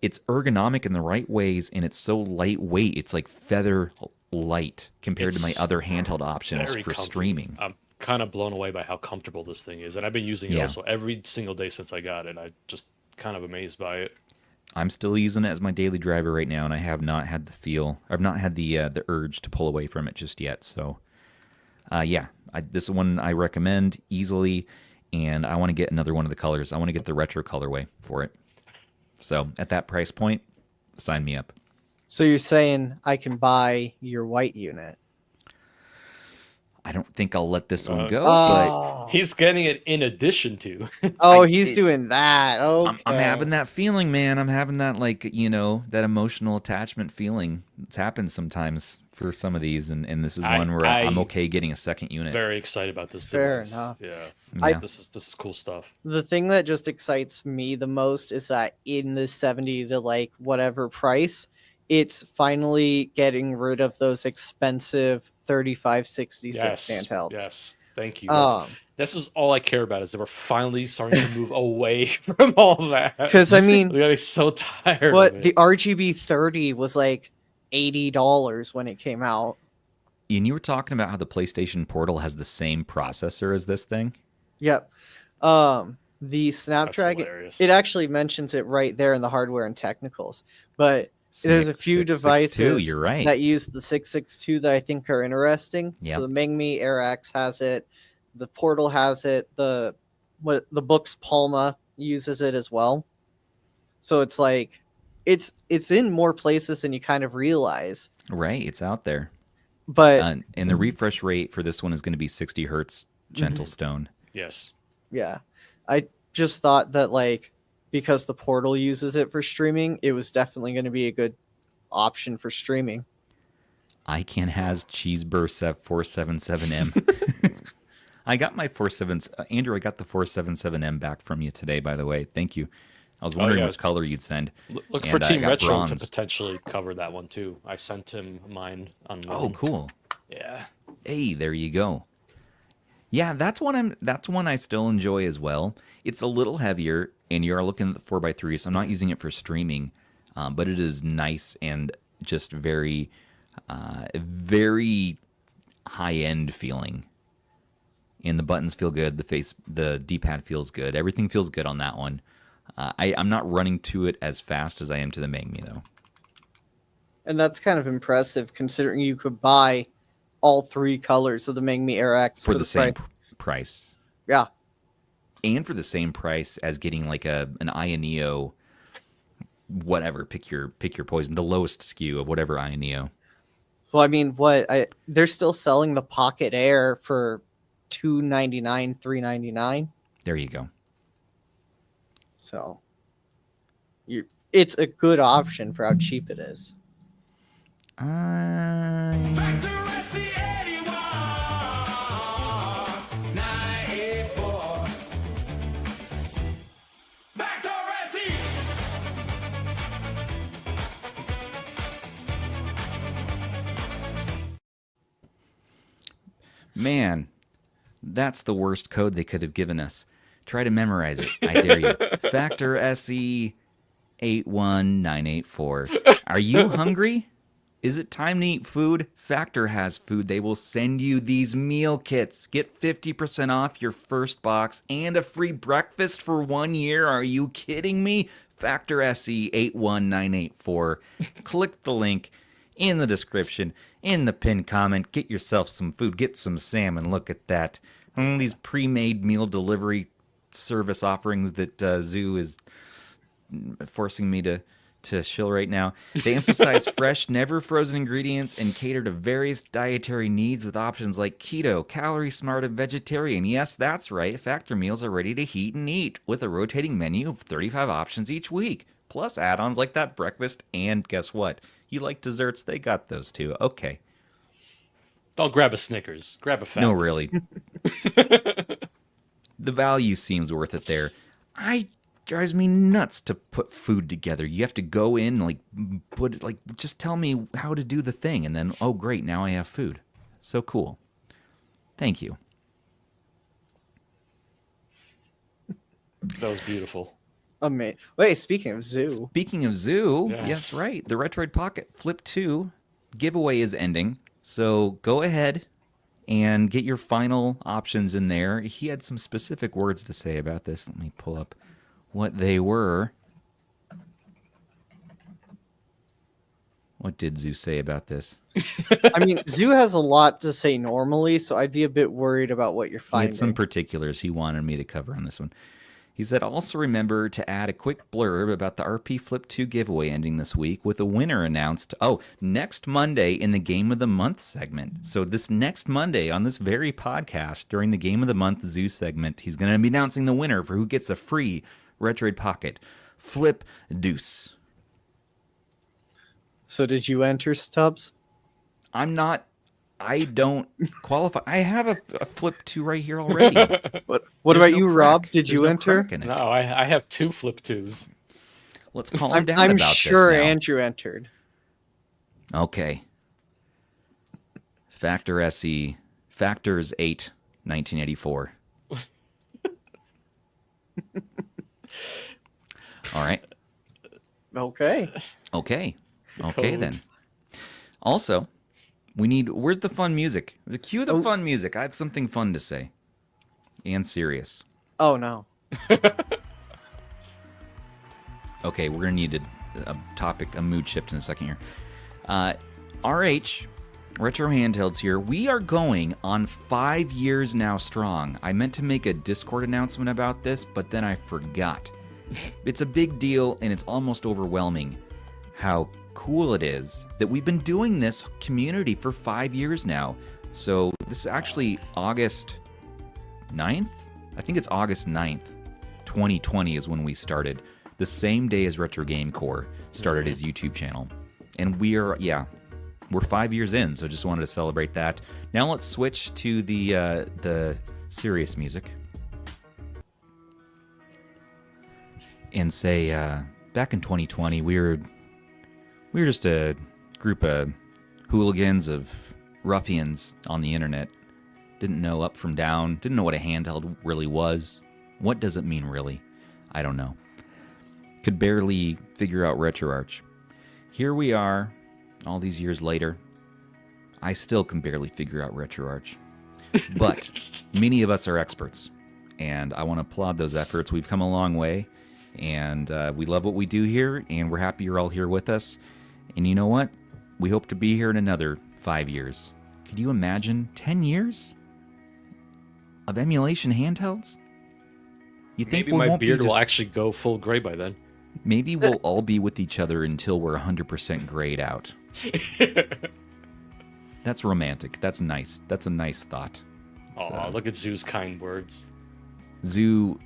Speaker 1: it's ergonomic in the right ways, and it's so lightweight. It's like feather light compared to my other handheld options for streaming.
Speaker 2: I'm kind of blown away by how comfortable this thing is, and I've been using it also every single day since I got it. I'm just kind of amazed by it.
Speaker 1: I'm still using it as my daily driver right now, and I have not had I've not had the urge to pull away from it just yet. So, this one I recommend easily, and I want to get another one of the colors. I want to get the retro colorway for it. So, at that price point, sign me up.
Speaker 3: So you're saying I can buy your white unit?
Speaker 1: I don't think I'll let this one go. But
Speaker 2: he's getting it in addition to.
Speaker 3: He's doing that. Okay.
Speaker 1: I'm having that feeling, man. I'm having that that emotional attachment feeling. It's happened sometimes for some of these, and this is one where I'm okay getting a second unit.
Speaker 2: Very excited about this
Speaker 3: Fair
Speaker 2: device.
Speaker 3: enough.
Speaker 2: Yeah. This is cool stuff.
Speaker 3: The thing that just excites me the most is that in the 70 to like whatever price, it's finally getting rid of those expensive 3566 handhelds.
Speaker 2: Yes, thank you. This is all I care about, is that we're finally starting to move away from all that.
Speaker 3: Because I mean,
Speaker 2: we got so tired.
Speaker 3: But
Speaker 2: of it.
Speaker 3: the RGB 30 was like $80 when it came out.
Speaker 1: And you were talking about how the PlayStation Portal has the same processor as this thing.
Speaker 3: Yep. The Snapdragon, it actually mentions it right there in the hardware and technicals. But there's a few devices
Speaker 1: you're right.
Speaker 3: that use the 662 that I think are interesting.
Speaker 1: Yep.
Speaker 3: So the Mangmi Air X has it. The Portal has it. The Book's Palma uses it as well. So it's like it's in more places than you kind of realize.
Speaker 1: Right, it's out there.
Speaker 3: But
Speaker 1: and the refresh rate for this one is going to be 60 hertz gentle stone.
Speaker 2: Yes.
Speaker 3: Yeah. I just thought that like because the Portal uses it for streaming, it was definitely going to be a good option for streaming.
Speaker 1: ICANN has Cheeseburst 477M. I got my 47. Andrew, I got the 477M back from you today, by the way. Thank you. I was wondering which color you'd send.
Speaker 2: Look for Team Retro to potentially cover that one too. I sent him mine on.
Speaker 1: Oh, cool.
Speaker 2: Yeah.
Speaker 1: Hey, there you go. Yeah, that's one I still enjoy as well. It's a little heavier, and you're looking at the 4x3, so I'm not using it for streaming, but it is nice and just very, very high-end feeling. And the buttons feel good. The D-pad feels good. Everything feels good on that one. I'm not running to it as fast as I am to the Mangmi, though.
Speaker 3: And that's kind of impressive, considering you could buy all three colors of the Mangmi Air X
Speaker 1: for the same price.
Speaker 3: Yeah.
Speaker 1: And for the same price as getting like an AYANEO, whatever, pick your poison, the lowest SKU of whatever AYANEO.
Speaker 3: Well, I mean, they're still selling the Pocket Air for $299, $399.
Speaker 1: There you go.
Speaker 3: So it's a good option for how cheap it is.
Speaker 1: Man, that's the worst code they could have given us. Try to memorize it. I dare you. Factor SE 81984. Are you hungry? Is it time to eat food? Factor has food. They will send you these meal kits. Get 50% off your first box and a free breakfast for 1 year. Are you kidding me? Factor SE 81984. Click the link in the description, in the pinned comment. Get yourself some food. Get some salmon. Look at that. These pre-made meal delivery service offerings that Zoo is forcing me to shill right now. They emphasize fresh, never frozen ingredients and cater to various dietary needs with options like keto, calorie smart, and vegetarian. Yes, that's right. Factor meals are ready to heat and eat with a rotating menu of 35 options each week, plus add-ons like that breakfast. And guess what? You like desserts? They got those too. Okay.
Speaker 2: Don't grab a Snickers. Grab a Factor.
Speaker 1: No, really. The value seems worth it there. Drives me nuts to put food together. You have to go in, just tell me how to do the thing, and then, oh, great, now I have food. So cool. Thank you.
Speaker 2: That was beautiful.
Speaker 3: Amazing. Wait, speaking of Zoo.
Speaker 1: Speaking of Zoo,
Speaker 2: Yes.
Speaker 1: yes, right. The Retroid Pocket Flip 2 giveaway is ending. So go ahead and get your final options in there. He had some specific words to say about this. Let me pull up what they were. What did Zoo say about this?
Speaker 3: I mean, Zoo has a lot to say normally, so I'd be a bit worried about what you're
Speaker 1: He
Speaker 3: finding.
Speaker 1: had some particulars he wanted me to cover on this one. He said, also remember to add a quick blurb about the RP Flip 2 giveaway ending this week with a winner announced, next Monday in the Game of the Month segment. So this next Monday on this very podcast, during the Game of the Month Zoo segment, he's going to be announcing the winner for who gets a free Retroid Pocket Flip Deuce.
Speaker 3: So did you enter, Stubbs?
Speaker 1: I'm not. I don't qualify. I have a Flip 2 right here already.
Speaker 3: What
Speaker 1: There's
Speaker 3: about
Speaker 1: no
Speaker 3: you,
Speaker 1: crack.
Speaker 3: Rob? Did
Speaker 1: There's
Speaker 3: you
Speaker 1: no
Speaker 3: enter?
Speaker 1: crack in it.
Speaker 2: No, I have 2 Flip 2s.
Speaker 1: Let's calm down
Speaker 3: I'm
Speaker 1: about
Speaker 3: sure
Speaker 1: this now.
Speaker 3: Andrew entered.
Speaker 1: Okay. Factor SE. Factors 8, 1984. All right.
Speaker 3: Okay.
Speaker 1: Okay. Okay,
Speaker 2: Code.
Speaker 1: then. Also, we need... Where's the fun music? Cue the fun music. I have something fun to say. And serious.
Speaker 3: Oh no.
Speaker 1: Okay, we're going to need a mood shift in a second here. RH, Retro Handhelds here. We are going on 5 years now strong. I meant to make a Discord announcement about this, but then I forgot. It's a big deal, and it's almost overwhelming how cool it is that we've been doing this community for 5 years now. So this is actually August 9th? I think it's August 9th, 2020 is when we started. The same day as Retro Game Core started his YouTube channel. And we're 5 years in, so just wanted to celebrate that. Now let's switch to the serious music. And say, back in 2020, we were just a group of hooligans, of ruffians on the internet. Didn't know up from down, didn't know what a handheld really was. What does it mean, really? I don't know. Could barely figure out RetroArch. Here we are, all these years later. I still can barely figure out RetroArch. But many of us are experts, and I want to applaud those efforts. We've come a long way, and we love what we do here, and we're happy you're all here with us. And you know what? We hope to be here in another 5 years. Could you imagine 10 years of emulation handhelds? You think
Speaker 2: Maybe
Speaker 1: we
Speaker 2: my
Speaker 1: won't
Speaker 2: beard
Speaker 1: be
Speaker 2: will
Speaker 1: just...
Speaker 2: actually go full gray by then.
Speaker 1: Maybe we'll all be with each other until we're 100% grayed out. That's romantic. That's nice. That's a nice thought.
Speaker 2: Oh, look at Zoo's kind words.
Speaker 1: Zoo,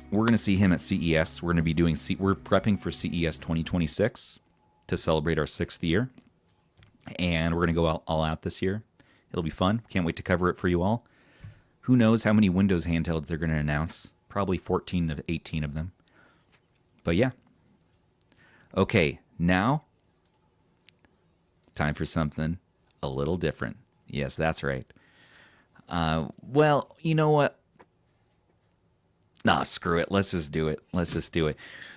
Speaker 1: we're going to see him at CES. We're going to be doing... We're prepping for CES 2026 to celebrate our 6th year. And we're going to go all out this year. It'll be fun. Can't wait to cover it for you all. Who knows how many Windows handhelds they're going to announce. Probably 14 to 18 of them. But yeah. Okay, now, time for something a little different. Yes, that's right. Well, you know what? Nah, screw it. Let's just do it.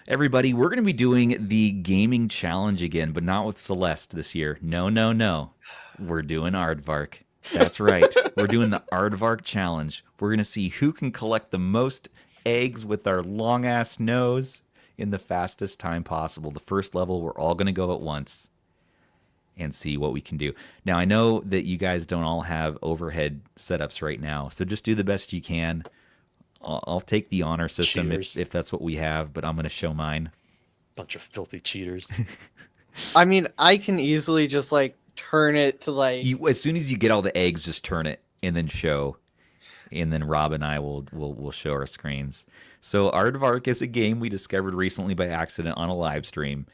Speaker 1: Everybody, we're going to be doing the gaming challenge again, but not with Celeste this year. No. We're doing Aardvark. That's right. We're doing the Aardvark challenge. We're going to see who can collect the most eggs with our long-ass nose in the fastest time possible. The first level, we're all going to go at once and see what we can do. Now, I know that you guys don't all have overhead setups right now, so just do the best you can. I'll take the honor system if that's what we have, but I'm going to show mine.
Speaker 2: Bunch of filthy cheaters.
Speaker 3: I mean, I can easily just turn it to
Speaker 1: as soon as you get all the eggs, just turn it and then show. And then Rob and I will show our screens. So Aardvark is a game we discovered recently by accident on a live stream,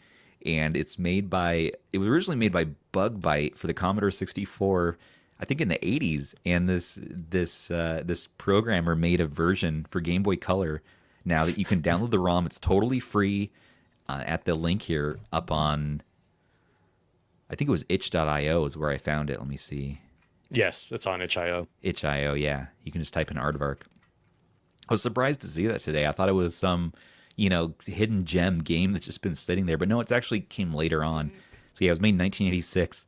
Speaker 1: and it was originally made by Bug Byte for the Commodore 64, I think in the 80s, and this programmer made a version for Game Boy Color now that you can download the ROM. It's totally free at the link here up on, I think it was itch.io is where I found it. Let me see.
Speaker 2: Yes, it's on itch.io.
Speaker 1: Itch.io, yeah. You can just type in Aardvark. I was surprised to see that today. I thought it was some, hidden gem game that's just been sitting there. But no, it actually came later on. So yeah, it was made in 1986.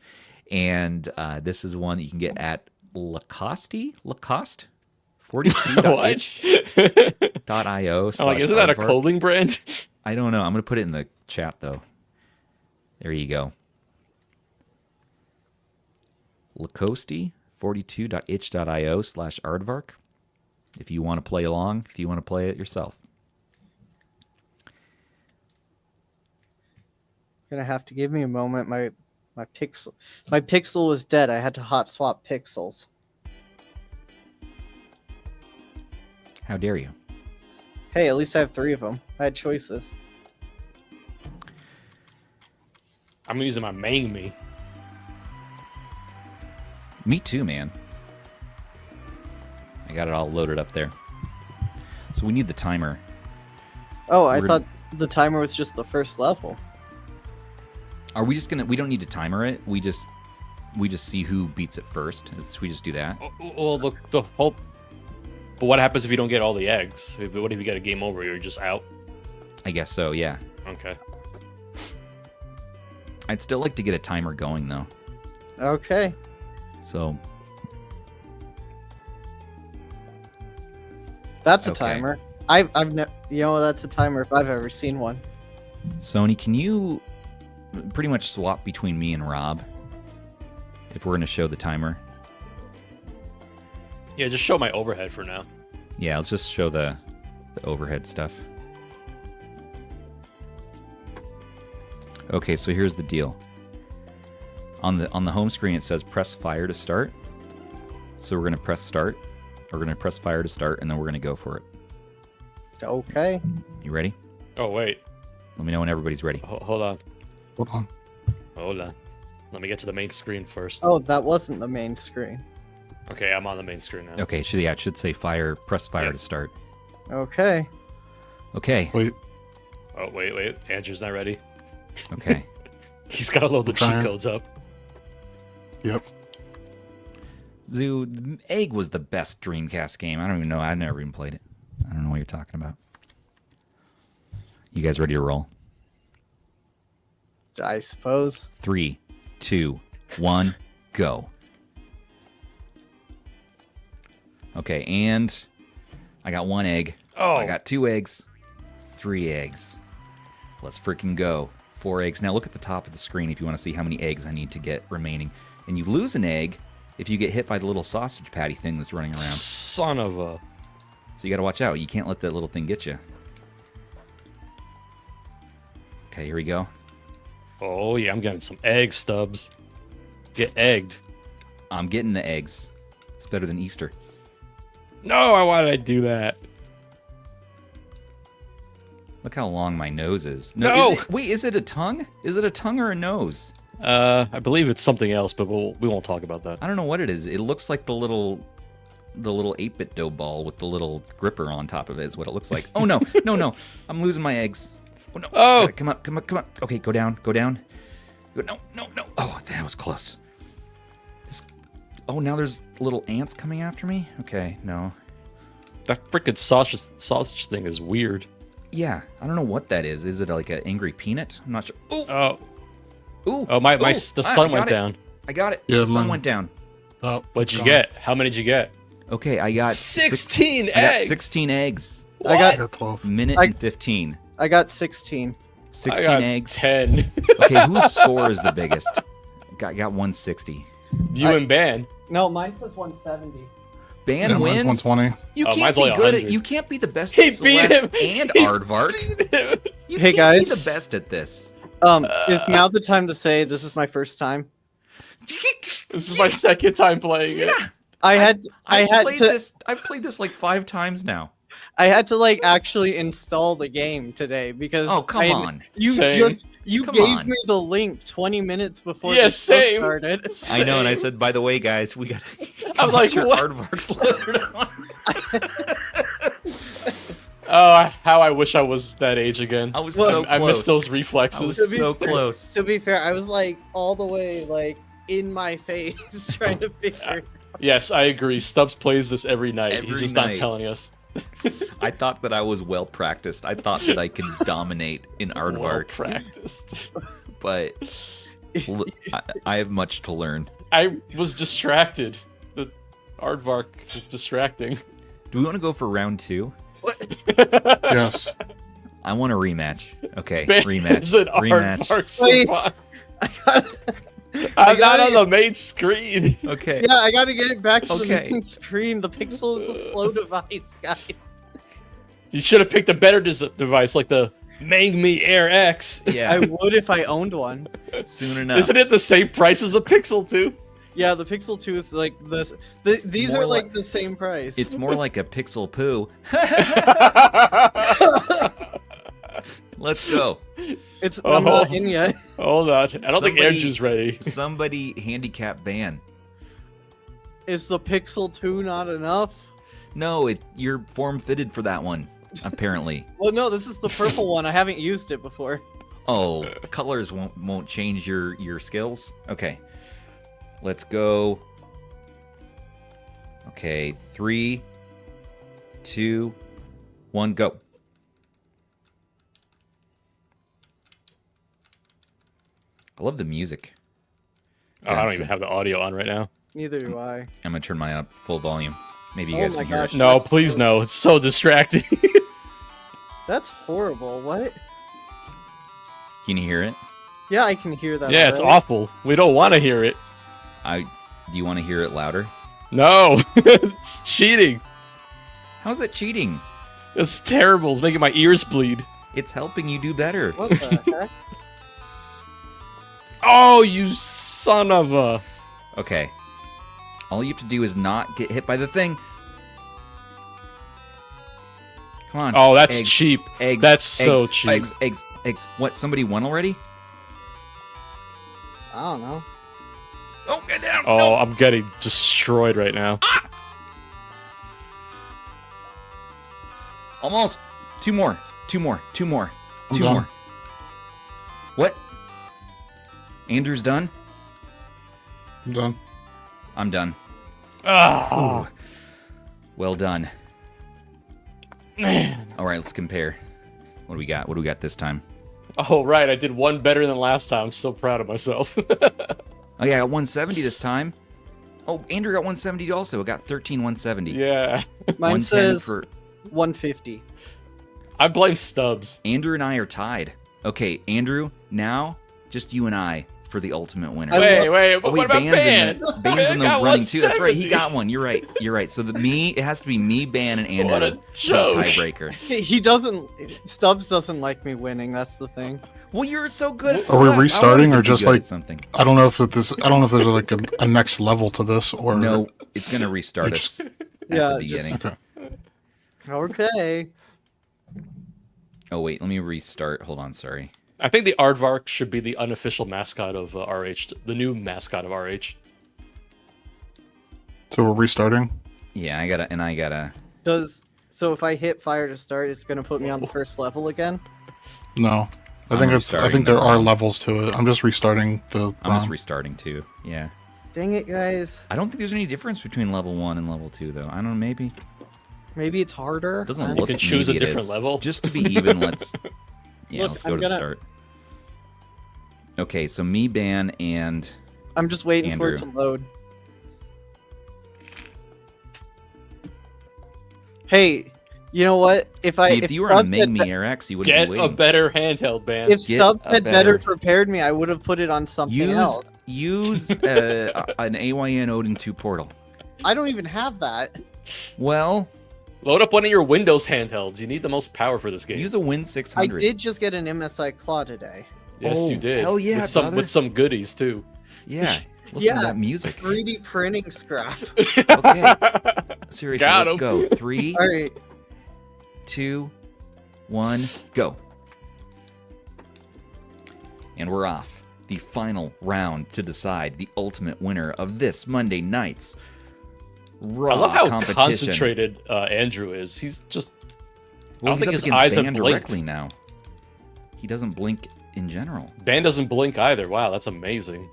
Speaker 1: And this is one that you can get at Lacoste? 42.itch.io.
Speaker 2: Isn't that a clothing brand?
Speaker 1: I don't know. I'm going to put it in the chat, though. There you go. Lacoste, 42.itch.io/Aardvark. If you want to play along, if you want to play it yourself.
Speaker 3: Gonna have to give me a moment. My pixel was dead. I had to hot swap pixels.
Speaker 1: How dare you?
Speaker 3: Hey, at least I have 3 of them. I had choices.
Speaker 2: I'm using my Mangmi.
Speaker 1: Me too, man. I got it all loaded up there. So we need the timer.
Speaker 3: Oh, I thought the timer was just the first level.
Speaker 1: Are we just gonna? We don't need to timer it. We just see who beats it first. We just do that.
Speaker 2: Well, the whole. But what happens if you don't get all the eggs? What if you get a game over? You're just out.
Speaker 1: I guess so. Yeah.
Speaker 2: Okay.
Speaker 1: I'd still like to get a timer going though.
Speaker 3: Okay.
Speaker 1: So.
Speaker 3: That's a
Speaker 1: Okay.
Speaker 3: timer. That's a timer if I've ever seen one.
Speaker 1: Sony, can you pretty much swap between me and Rob if we're going to show the timer?
Speaker 2: Yeah, just show my overhead for now.
Speaker 1: Yeah, let's just show the overhead stuff. Okay, so here's the deal. On the home screen, it says press fire to start. So we're going to press start. We're going to press fire to start, and then we're going to go for it.
Speaker 3: Okay.
Speaker 1: You ready?
Speaker 2: Oh, wait.
Speaker 1: Let me know when everybody's ready.
Speaker 2: Hold on.
Speaker 4: Hold on.
Speaker 2: Hold on. Let me get to the main screen first.
Speaker 3: Oh, that wasn't the main screen.
Speaker 2: Okay, I'm on the main screen now.
Speaker 1: Okay, so yeah, it should say fire, press fire to start.
Speaker 3: Okay.
Speaker 1: Okay,
Speaker 4: Wait.
Speaker 2: Oh, wait. Andrew's not ready.
Speaker 1: okay.
Speaker 2: He's got to load the cheat
Speaker 4: Trying.
Speaker 2: codes up.
Speaker 4: Yep.
Speaker 1: Zoo, Egg was the best Dreamcast game. I don't even know. I've never even played it. I don't know what you're talking about. You guys ready to roll?
Speaker 3: I suppose.
Speaker 1: 3, 2, 1, go. Okay, and I got 1 egg.
Speaker 2: Oh.
Speaker 1: I got 2 eggs. 3 eggs. Let's freaking go. 4 eggs. Now look at the top of the screen if you want to see how many eggs I need to get remaining. And you lose an egg if you get hit by the little sausage patty thing that's running around.
Speaker 2: Son of a...
Speaker 1: So you got to watch out. You can't let that little thing get you. Okay, here we go.
Speaker 2: Oh, yeah, I'm getting some egg stubs. Get egged.
Speaker 1: I'm getting the eggs. It's better than Easter.
Speaker 2: No, why did I do that?
Speaker 1: Look how long my nose is.
Speaker 2: No!
Speaker 1: Wait, is it a tongue? Is it a tongue or a nose?
Speaker 2: I believe it's something else, but we won't talk about that.
Speaker 1: I don't know what it is. It looks like the little 8bitdo ball with the little gripper on top of it is what it looks like. Oh, no. No. I'm losing my eggs. Oh, no.
Speaker 2: Oh!
Speaker 1: Come up. Okay, go down. No. Oh, that was close. Oh, now there's little ants coming after me? Okay, no.
Speaker 2: That freaking sausage thing is weird.
Speaker 1: Yeah, I don't know what that is. Is it like an angry peanut? I'm not sure. Ooh.
Speaker 2: Oh.
Speaker 1: Ooh.
Speaker 2: Oh, the sun went down.
Speaker 1: I got it.
Speaker 4: Yeah,
Speaker 1: the sun
Speaker 4: mine-
Speaker 1: went down.
Speaker 4: Oh,
Speaker 2: What'd you
Speaker 4: gone.
Speaker 2: get? How many did you get?
Speaker 1: Okay, I got
Speaker 2: 16
Speaker 1: I got
Speaker 2: eggs!
Speaker 1: 16 eggs.
Speaker 3: I
Speaker 4: I
Speaker 3: got
Speaker 4: got 12.
Speaker 1: Minute
Speaker 3: I-
Speaker 1: and 15.
Speaker 3: I got 16.
Speaker 1: 16
Speaker 2: I got
Speaker 1: eggs.
Speaker 2: 10.
Speaker 1: Okay, whose score is the biggest? Got 160.
Speaker 2: You and Ban.
Speaker 3: No, mine says 170.
Speaker 1: Ban
Speaker 4: Yeah,
Speaker 1: wins.
Speaker 4: mine's 120.
Speaker 1: You
Speaker 2: Oh,
Speaker 1: can't
Speaker 2: mine's
Speaker 1: be
Speaker 2: only
Speaker 1: good
Speaker 2: 100.
Speaker 1: at. You can't be the best
Speaker 2: He
Speaker 1: at
Speaker 2: beat
Speaker 1: Celeste
Speaker 2: him.
Speaker 1: and
Speaker 2: He
Speaker 1: Aardvark. You
Speaker 3: Hey,
Speaker 1: can't
Speaker 3: guys.
Speaker 1: be the best at this.
Speaker 3: Is now the time to say this is my first time?
Speaker 2: This is my second time playing it.
Speaker 1: I've
Speaker 3: I
Speaker 1: played this like 5 times now.
Speaker 3: had to like actually install the game today because
Speaker 1: Oh, come on.
Speaker 3: You
Speaker 2: Same.
Speaker 1: Come
Speaker 3: gave
Speaker 1: on.
Speaker 3: me the link 20 minutes before
Speaker 2: Yeah,
Speaker 3: the show
Speaker 2: same.
Speaker 3: started.
Speaker 1: I know, and I
Speaker 2: Same.
Speaker 1: said, by the way, guys, we got.
Speaker 2: I'm like,
Speaker 1: your
Speaker 2: what?
Speaker 1: Aardvark's loaded on.
Speaker 2: Oh, how I wish I was that age again.
Speaker 1: I was
Speaker 3: Well,
Speaker 1: so
Speaker 2: I
Speaker 1: close.
Speaker 2: miss those
Speaker 1: I
Speaker 2: reflexes.
Speaker 1: was so close.
Speaker 3: To be fair, I was like all the way like in my face trying to figure.
Speaker 2: Yes, I agree. Stubbs plays this every night. He's
Speaker 1: Every
Speaker 2: just
Speaker 1: night.
Speaker 2: not telling us.
Speaker 1: I thought that I was well practiced. I thought that I could dominate in
Speaker 2: Well
Speaker 1: Aardvark,
Speaker 2: practiced.
Speaker 1: but I have much to learn.
Speaker 2: I was distracted. The Aardvark is distracting.
Speaker 1: Do we want to go for round 2?
Speaker 4: Yes.
Speaker 1: I want a rematch. Okay,
Speaker 2: Ban
Speaker 1: rematch.
Speaker 2: is an
Speaker 1: Rematch.
Speaker 2: Aardvark
Speaker 3: Wait.
Speaker 2: savant. I'm not on the main screen.
Speaker 1: Okay.
Speaker 3: Yeah, I gotta get it back to
Speaker 1: Okay.
Speaker 3: the main screen. The Pixel is a slow device, guys.
Speaker 2: You should have picked a better device like the Mangmi Air X.
Speaker 3: I
Speaker 1: Yeah.
Speaker 3: would if I owned one.
Speaker 1: Soon enough.
Speaker 2: Isn't it the same price as a Pixel 2?
Speaker 3: Yeah, the Pixel 2 is like this. These
Speaker 1: More
Speaker 3: are like
Speaker 1: like-
Speaker 3: the same price.
Speaker 1: It's more like a pixel poo. Let's go.
Speaker 3: It's
Speaker 2: Oh.
Speaker 3: I'm not in yet.
Speaker 2: Hold on. I don't think
Speaker 1: Somebody-
Speaker 2: Andrew's ready.
Speaker 1: Somebody handicap ban.
Speaker 3: Is the Pixel 2 not enough?
Speaker 1: No, you're form fitted for that one, apparently.
Speaker 3: Well, no, this is the purple one. I haven't used it before.
Speaker 1: Oh, colors won't change your skills? Okay. Let's go. Okay, 3, 2, 1, go. I love the music.
Speaker 2: Oh, I don't even have the audio on right now.
Speaker 3: Neither do I.
Speaker 1: I'm gonna turn mine up full volume. Maybe you guys
Speaker 3: my
Speaker 1: can hear
Speaker 3: gosh.
Speaker 1: it.
Speaker 2: No,
Speaker 3: That's
Speaker 2: please no. It's so distracting.
Speaker 3: That's horrible. What?
Speaker 1: Can you hear it?
Speaker 3: Yeah, I can hear that.
Speaker 2: Yeah, it's
Speaker 3: already.
Speaker 2: awful. We don't want to hear it.
Speaker 1: Do you want to hear it louder?
Speaker 2: No, it's cheating.
Speaker 1: How's that cheating?
Speaker 2: It's terrible. It's making my ears bleed.
Speaker 1: It's helping you do better.
Speaker 3: What the heck?
Speaker 2: Oh, you son of a...
Speaker 1: Okay. All you have to do is not get hit by the thing. Come on.
Speaker 2: Oh, that's
Speaker 1: eggs,
Speaker 2: cheap.
Speaker 1: Eggs.
Speaker 2: That's so cheap.
Speaker 1: Eggs. What? Somebody won already?
Speaker 3: I don't know.
Speaker 1: Oh, get down.
Speaker 2: Oh,
Speaker 1: No.
Speaker 2: I'm getting destroyed right now.
Speaker 1: Almost. Two more.
Speaker 4: I'm done.
Speaker 1: What? Andrew's done?
Speaker 4: I'm done.
Speaker 1: I'm done.
Speaker 2: Oh,
Speaker 1: Well done.
Speaker 2: man.
Speaker 1: All right, let's compare. What do we got? What do we got this time?
Speaker 2: Oh, right. I did one better than last time. I'm so proud of myself.
Speaker 1: Oh, yeah, I got 170 this time. Oh, Andrew got 170 also. I got 17170.
Speaker 2: Yeah.
Speaker 3: Mine
Speaker 1: 110
Speaker 3: says
Speaker 1: for
Speaker 3: 150.
Speaker 2: I blame Stubbs.
Speaker 1: Andrew and I are tied. Okay, Andrew, now just you and I for the ultimate winner.
Speaker 2: Wait,
Speaker 1: Oh,
Speaker 2: what
Speaker 1: wait,
Speaker 2: about
Speaker 1: Ban's
Speaker 2: Ban?
Speaker 1: in the, Ban's in the
Speaker 2: got
Speaker 1: running too. That's right, he
Speaker 2: 170.
Speaker 1: got one. You're right. So it has to be me, Ban, and Andrew
Speaker 2: What a
Speaker 1: for the
Speaker 2: joke.
Speaker 1: tiebreaker.
Speaker 3: He doesn't. Stubbs doesn't like me winning. That's the thing.
Speaker 1: Well, you're so good. At
Speaker 4: Are we
Speaker 1: Celeste. I
Speaker 4: restarting
Speaker 1: wanted
Speaker 4: or
Speaker 1: to be
Speaker 4: just
Speaker 1: good
Speaker 4: like-
Speaker 1: at something?
Speaker 4: I don't know if there's like a next level to this or
Speaker 1: No, it's gonna restart us at
Speaker 3: Yeah,
Speaker 1: the beginning.
Speaker 4: Okay.
Speaker 3: Okay.
Speaker 1: Oh wait, let me restart. Hold on, sorry.
Speaker 2: I think the Aardvark should be the unofficial mascot of RH, the new mascot of RH.
Speaker 4: So we're restarting.
Speaker 1: Yeah, I gotta.
Speaker 3: So if I hit fire to start, it's gonna put me on the first level again.
Speaker 4: No, I
Speaker 1: I'm
Speaker 4: think
Speaker 1: restarting
Speaker 4: there
Speaker 1: the
Speaker 4: are
Speaker 1: round.
Speaker 4: levels to it. I'm just restarting the.
Speaker 1: I'm just
Speaker 4: round.
Speaker 1: restarting too. Yeah.
Speaker 3: Dang it, guys.
Speaker 1: I don't think there's any difference between level 1 and level 2 though. I don't know, maybe.
Speaker 3: Maybe it's harder.
Speaker 1: It doesn't
Speaker 3: I-
Speaker 1: look.
Speaker 2: can choose a
Speaker 1: maybe it
Speaker 2: different
Speaker 1: is.
Speaker 2: level.
Speaker 1: Just to be even, let's. Yeah,
Speaker 3: Look,
Speaker 1: let's go
Speaker 3: I'm
Speaker 1: to the
Speaker 3: gonna-
Speaker 1: start. Okay, so me, Ban, and
Speaker 3: I'm just waiting for it to
Speaker 1: Andrew.
Speaker 3: load. Hey, you know what? If
Speaker 1: you were on
Speaker 3: Stubbs had
Speaker 1: Mangmi Air X, you wouldn't
Speaker 2: Get
Speaker 1: be
Speaker 2: a
Speaker 1: waiting.
Speaker 2: better handheld, man.
Speaker 3: If
Speaker 1: Get
Speaker 3: Stubbs
Speaker 1: a
Speaker 3: had better
Speaker 1: better-
Speaker 3: prepared me, I would have put it on something else.
Speaker 1: Use an AYN Odin 2 portal.
Speaker 3: I don't even have that.
Speaker 1: Well,
Speaker 2: Load up one of your Windows handhelds. You need the most power for this game.
Speaker 1: use a Win
Speaker 3: I
Speaker 1: 600.
Speaker 3: did just get an MSI Claw today.
Speaker 2: Yes,
Speaker 1: Oh,
Speaker 2: you did.
Speaker 1: hell yeah,
Speaker 2: with some
Speaker 1: brother.
Speaker 2: with some goodies too.
Speaker 1: Yeah, listen
Speaker 3: Yeah.
Speaker 1: to that music.
Speaker 3: 3D printing scrap.
Speaker 1: Okay, seriously,
Speaker 2: Got
Speaker 1: let's
Speaker 2: him.
Speaker 1: go. 3,
Speaker 3: All right.
Speaker 1: 2, 1, go. And we're off. The final round to decide the ultimate winner of this Monday night's Raw
Speaker 2: I love how
Speaker 1: competition.
Speaker 2: concentrated Andrew is. He's just.
Speaker 1: Well,
Speaker 2: I don't think
Speaker 1: he's
Speaker 2: his
Speaker 1: up
Speaker 2: eyes
Speaker 1: against
Speaker 2: have
Speaker 1: Ban
Speaker 2: blinked.
Speaker 1: directly now. He doesn't blink in general.
Speaker 2: Ban doesn't blink either. Wow, that's amazing.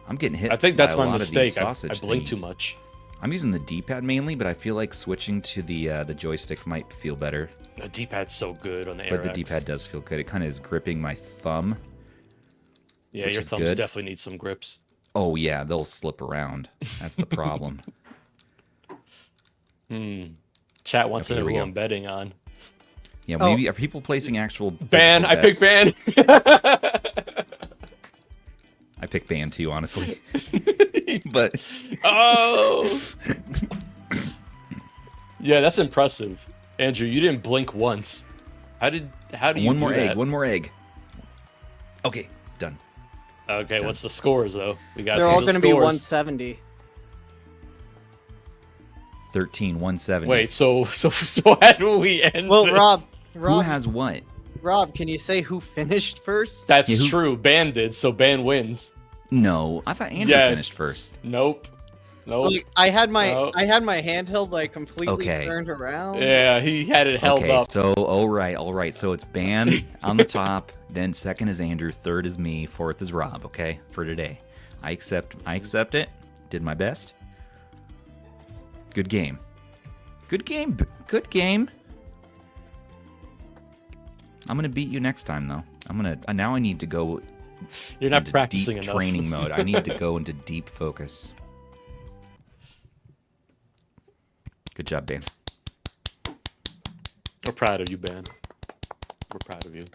Speaker 1: I'm getting hit.
Speaker 2: I think that's
Speaker 1: by a
Speaker 2: my
Speaker 1: lot of these
Speaker 2: mistake. I
Speaker 1: sausage
Speaker 2: blink too
Speaker 1: thingies.
Speaker 2: much.
Speaker 1: I'm using the D-pad mainly, but I feel like switching to the joystick might feel better.
Speaker 2: The D-pad's so good on the Air
Speaker 1: But the
Speaker 2: X.
Speaker 1: D-pad does feel good. It kind of is gripping my thumb.
Speaker 2: Yeah,
Speaker 1: which
Speaker 2: your
Speaker 1: is
Speaker 2: thumbs
Speaker 1: good.
Speaker 2: definitely need some grips.
Speaker 1: Oh yeah, they'll slip around. That's the problem.
Speaker 2: Chat wants
Speaker 1: Okay,
Speaker 2: to know
Speaker 1: here we
Speaker 2: who
Speaker 1: go.
Speaker 2: I'm betting on.
Speaker 1: Yeah,
Speaker 3: Oh.
Speaker 1: maybe are people placing actual
Speaker 2: Ban. I
Speaker 1: physical
Speaker 2: picked
Speaker 1: bets?
Speaker 2: Ban.
Speaker 1: I picked Ban too, honestly. But
Speaker 2: Oh. Yeah, that's impressive, Andrew. You didn't blink once. How do you
Speaker 1: one
Speaker 2: do
Speaker 1: more
Speaker 2: that?
Speaker 1: egg. One more egg. Okay, done.
Speaker 2: Okay, what's the scores though? We got.
Speaker 3: They're all
Speaker 2: going to
Speaker 3: be 170.
Speaker 1: 13, 170.
Speaker 2: Wait, so how do we end?
Speaker 3: Well,
Speaker 2: this?
Speaker 3: Rob,
Speaker 1: Who has what?
Speaker 3: Rob, can you say who finished first?
Speaker 2: That's
Speaker 1: Yeah, who-
Speaker 2: true. Ban did, so Ban wins.
Speaker 1: No, I thought Andrew
Speaker 2: Yes.
Speaker 1: finished first.
Speaker 2: Nope. Nope.
Speaker 3: Like, I had my handheld like completely
Speaker 1: Okay.
Speaker 3: turned around.
Speaker 2: Yeah, he had it held
Speaker 1: Okay,
Speaker 2: up.
Speaker 1: so all right. So it's Ban on the top, then second is Andrew, third is me, fourth is Rob. Okay, for today, I accept it. Did my best. Good game. Good game. I'm gonna beat you next time, though. Now I need to go.
Speaker 2: You're not
Speaker 1: into
Speaker 2: practicing
Speaker 1: deep
Speaker 2: enough.
Speaker 1: training mode. I need to go into deep focus. Good job, Dan.
Speaker 2: We're proud of you, Ben. We're proud of you.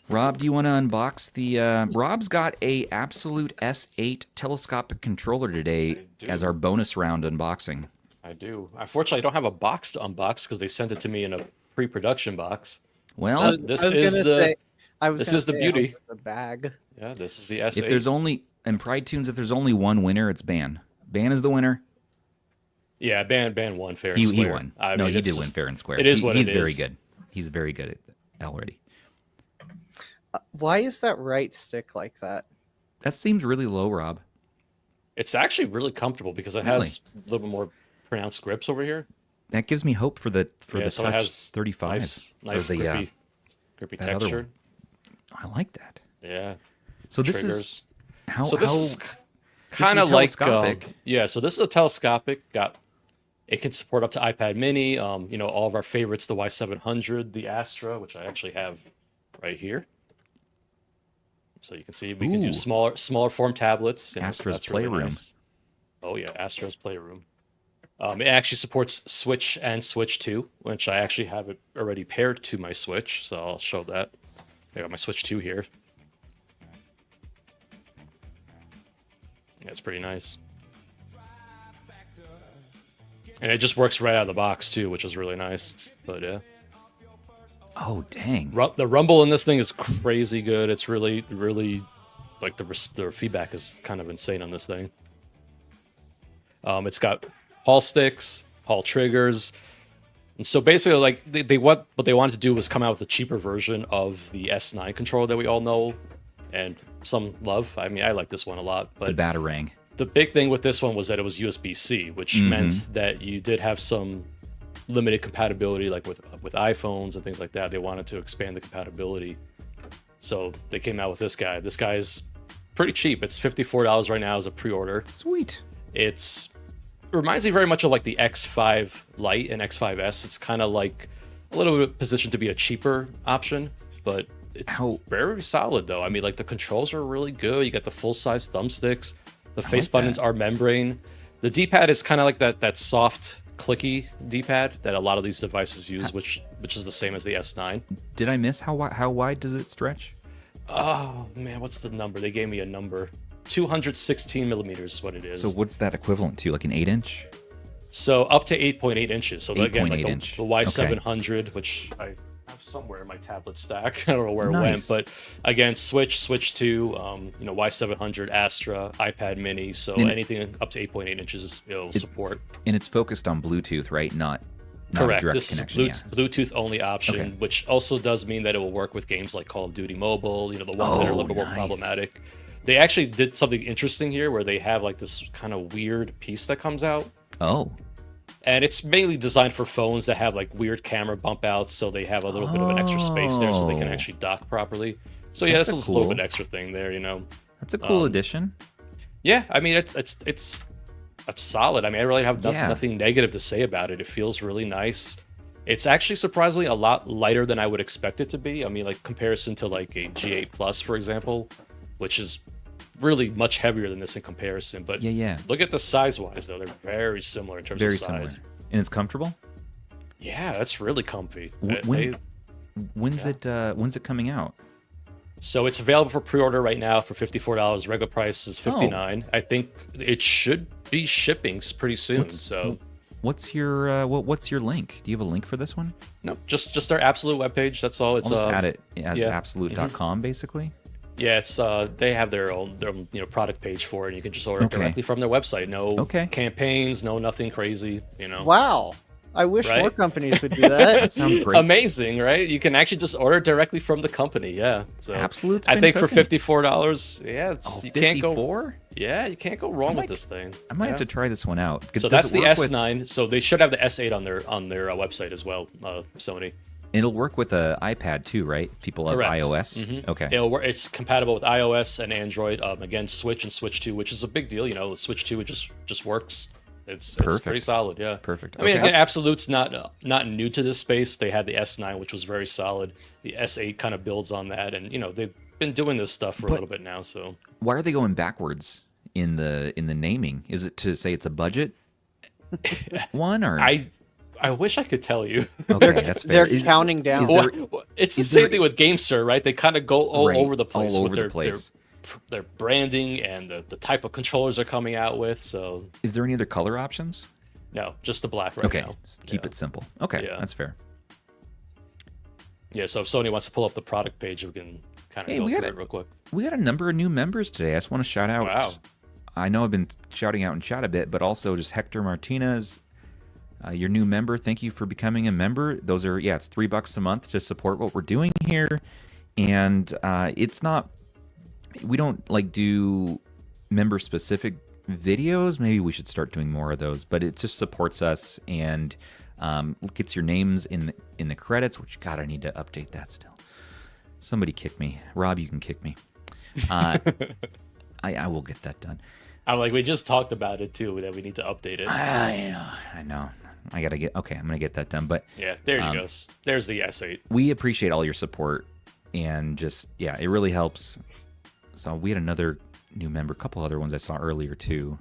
Speaker 1: Rob, do you want to unbox the? Rob's got a Abxylute S8 telescopic controller today as our bonus round unboxing.
Speaker 2: I do. Unfortunately, I don't have a box to unbox because they sent it to me in a pre-production box.
Speaker 1: Well,
Speaker 2: this is the beauty.
Speaker 3: The bag.
Speaker 2: Yeah, this is the S8.
Speaker 1: if there's only in Pride Tunes, if there's only one winner, it's Ban. Ban is the winner.
Speaker 2: Yeah, Ban won fair and square.
Speaker 1: He won.
Speaker 2: I
Speaker 1: No,
Speaker 2: mean,
Speaker 1: he did win fair and square.
Speaker 2: It is what
Speaker 1: he's
Speaker 2: it
Speaker 1: very
Speaker 2: is.
Speaker 1: good. He's very good at it already.
Speaker 3: Why is that right stick like that?
Speaker 1: That seems really low, Rob.
Speaker 2: It's actually really comfortable because it has a little bit more pronounced grips over here.
Speaker 1: That gives me hope for the
Speaker 2: So it
Speaker 1: Touch
Speaker 2: has
Speaker 1: 35.
Speaker 2: Nice
Speaker 1: or the,
Speaker 2: grippy
Speaker 1: that other
Speaker 2: texture.
Speaker 1: I like that.
Speaker 2: Yeah.
Speaker 1: So this
Speaker 2: Triggers.
Speaker 1: is how.
Speaker 2: So this is
Speaker 1: this
Speaker 2: kind
Speaker 1: is
Speaker 2: of like
Speaker 1: telescopic.
Speaker 2: yeah. So this is a telescopic. It can support up to iPad Mini. All of our favorites, the Y700, the Astra, which I actually have right here. So you can see we can do smaller form tablets.
Speaker 1: Astra's
Speaker 2: that's really
Speaker 1: Playroom.
Speaker 2: nice. Oh yeah, Astra's Playroom. It actually supports Switch and Switch 2, which I actually have it already paired to my Switch, so I'll show that. I got my Switch 2 here. Yeah, it's pretty nice. And it just works right out of the box too, which is really nice. But yeah.
Speaker 1: Oh dang!
Speaker 2: The rumble in this thing is crazy good. It's really, really like the feedback is kind of insane on this thing. It's got Hall sticks, Hall triggers, and so basically, like what they wanted to do was come out with a cheaper version of the S9 controller that we all know and some love. I mean, I like this one a lot, but
Speaker 1: The Batarang.
Speaker 2: the big thing with this one was that it was USB-C, which meant that you did have some limited compatibility, like with iPhones and things like that. They wanted to expand the compatibility, so they came out with this guy. This guy's pretty cheap. It's $54 right now as a pre-order.
Speaker 1: Sweet.
Speaker 2: It reminds me very much of like the X5 Lite and X5S. It's kind of like a little bit positioned to be a cheaper option, but it's very solid though. I mean, like the controls are really good. You got the full-size thumbsticks. The face buttons are membrane. The D-pad is kind of like that soft, clicky D-pad that a lot of these devices use, which is the same as the S9.
Speaker 1: Did I miss how wide does it stretch?
Speaker 2: Oh man, what's the number? They gave me a number. 216 millimeters is what it is.
Speaker 1: So what's that equivalent to? Like an 8-inch?
Speaker 2: So up to 8.8 inches. So again, like
Speaker 1: 8.8
Speaker 2: the
Speaker 1: inch.
Speaker 2: Y700, which I have somewhere in my tablet stack. I don't know where it went,
Speaker 1: Nice.
Speaker 2: but again, Switch 2, Y700, Astra, iPad Mini. So anything up to 8.8 inches it'll support.
Speaker 1: And it's focused on Bluetooth, right? Not
Speaker 2: Correct.
Speaker 1: a direct
Speaker 2: This
Speaker 1: connection.
Speaker 2: is Bluetooth only option,
Speaker 1: Okay.
Speaker 2: which also does mean that it will work with games like Call of Duty Mobile, the ones that are a little bit more problematic. They actually did something interesting here where they have like this kind of weird piece that comes out.
Speaker 1: Oh.
Speaker 2: And it's mainly designed for phones that have like weird camera bump outs, so they have a little bit of an extra space there so they can actually dock properly. So yeah,
Speaker 1: That's
Speaker 2: this is a
Speaker 1: cool.
Speaker 2: little bit extra thing there,
Speaker 1: That's a cool addition.
Speaker 2: Yeah, I mean it's solid. I mean, I really have nothing negative to say about it. It feels really nice. It's actually surprisingly a lot lighter than I would expect it to be. I mean, like comparison to like a G8 Plus, for example, which is really much heavier than this in comparison. But look at the size-wise, though. They're very similar in terms of size.
Speaker 1: Similar. And it's comfortable?
Speaker 2: Yeah, that's really comfy.
Speaker 1: When's it coming out?
Speaker 2: So it's available for pre-order right now for $54. Regular price is $59. I think it should be shipping pretty soon.
Speaker 1: What's your link? Do you have a link for this one?
Speaker 2: No, just our Abxylute webpage. That's all. It's
Speaker 1: I'll just add it as Abxylute.com, basically.
Speaker 2: Yeah, it's they have their own product page for it. And you can just order it directly from their website. No campaigns, nothing crazy.
Speaker 3: Wow. I wish
Speaker 2: Right?
Speaker 3: more companies would do that.
Speaker 1: That sounds great.
Speaker 2: Amazing, right? You can actually just order directly from the company. Yeah. So
Speaker 1: Absolute's
Speaker 2: I
Speaker 1: been
Speaker 2: think
Speaker 1: cooking.
Speaker 2: for $54, yeah,
Speaker 1: Oh,
Speaker 2: you can't go.
Speaker 1: 54?
Speaker 2: Yeah, you can't go wrong
Speaker 1: might-
Speaker 2: with this thing.
Speaker 1: I might
Speaker 2: Yeah.
Speaker 1: have to try this one out.
Speaker 2: So
Speaker 1: Does
Speaker 2: that's
Speaker 1: it
Speaker 2: the
Speaker 1: work with-
Speaker 2: S9. So they should have the S8 on their website as well. Sony.
Speaker 1: It'll work with an iPad too, right? People love
Speaker 2: Correct.
Speaker 1: iOS.
Speaker 2: Mhm.
Speaker 1: Okay.
Speaker 2: It's compatible with iOS and Android. Again, Switch and Switch 2, which is a big deal. You know, Switch 2 it just works. It's
Speaker 1: Perfect.
Speaker 2: pretty solid. Yeah.
Speaker 1: Perfect.
Speaker 2: I mean,
Speaker 1: Okay.
Speaker 2: again, Absolute's not new to this space. They had the S9, which was very solid. The S8 kind of builds on that, and you know they've been doing this stuff for a little bit now. So
Speaker 1: Why are they going backwards in the naming? Is it to say it's a budget one or
Speaker 2: I wish I could tell you.
Speaker 1: Okay, that's fair.
Speaker 3: They're counting down.
Speaker 1: is there-
Speaker 2: Well, it's the
Speaker 1: is
Speaker 2: same
Speaker 1: there-
Speaker 2: thing with GameSir, right? They kind of go all
Speaker 1: Right,
Speaker 2: over the place
Speaker 1: all
Speaker 2: with
Speaker 1: over the place.
Speaker 2: their branding and the type of controllers they're coming out with. So
Speaker 1: Is there any other color options?
Speaker 2: no, just the black right
Speaker 1: Okay,
Speaker 2: now.
Speaker 1: just keep
Speaker 2: Yeah.
Speaker 1: it simple. Okay,
Speaker 2: Yeah.
Speaker 1: that's fair.
Speaker 2: Yeah, so if Sony wants to pull up the product page, we can kind of
Speaker 1: Hey,
Speaker 2: go
Speaker 1: we
Speaker 2: through
Speaker 1: got
Speaker 2: it real quick.
Speaker 1: We got a number of new members today. I just want to shout out.
Speaker 2: Wow.
Speaker 1: I know I've been shouting out in chat a bit, but also just Hector Martinez, your new member. Thank you for becoming a member. Those are it's $3 a month to support what we're doing here, and it's not. We don't like do member specific videos. Maybe we should start doing more of those, but it just supports us and gets your names in the credits. Which God, I need to update that still. Somebody kick me, Rob. You can kick me. I will get that done.
Speaker 2: I'm like, we just talked about it too, that we need to update it.
Speaker 1: I know. I gotta get. Okay, I'm gonna get that done. But
Speaker 2: Yeah, there you go. There's the S8.
Speaker 1: we appreciate all your support, and just it really helps. So we had another new member, a couple other ones I saw earlier too.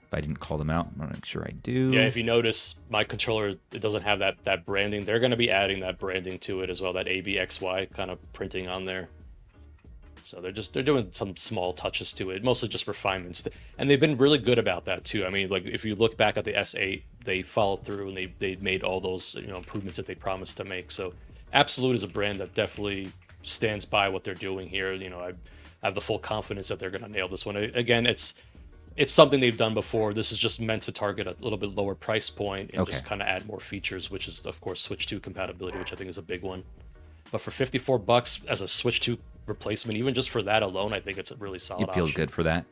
Speaker 1: If I didn't call them out, I'm gonna make sure I do.
Speaker 2: Yeah, if you notice, my controller, it doesn't have that branding. They're going to be adding that branding to it as well, that ABXY kind of printing on there. So they're doing some small touches to it, mostly just refinements. And they've been really good about that too. I mean, like if you look back at the S8, they followed through and they made all those improvements that they promised to make. So Absolute is a brand that definitely stands by what they're doing here. I have the full confidence that they're going to nail this one. Again, it's something they've done before. This is just meant to target a little bit lower price point and just kind of add more features, which is of course Switch 2 compatibility, which I think is a big one. But for $54 as a Switch 2 replacement, even just for that alone, I think it's a really solid
Speaker 1: it feels
Speaker 2: option.
Speaker 1: good for that.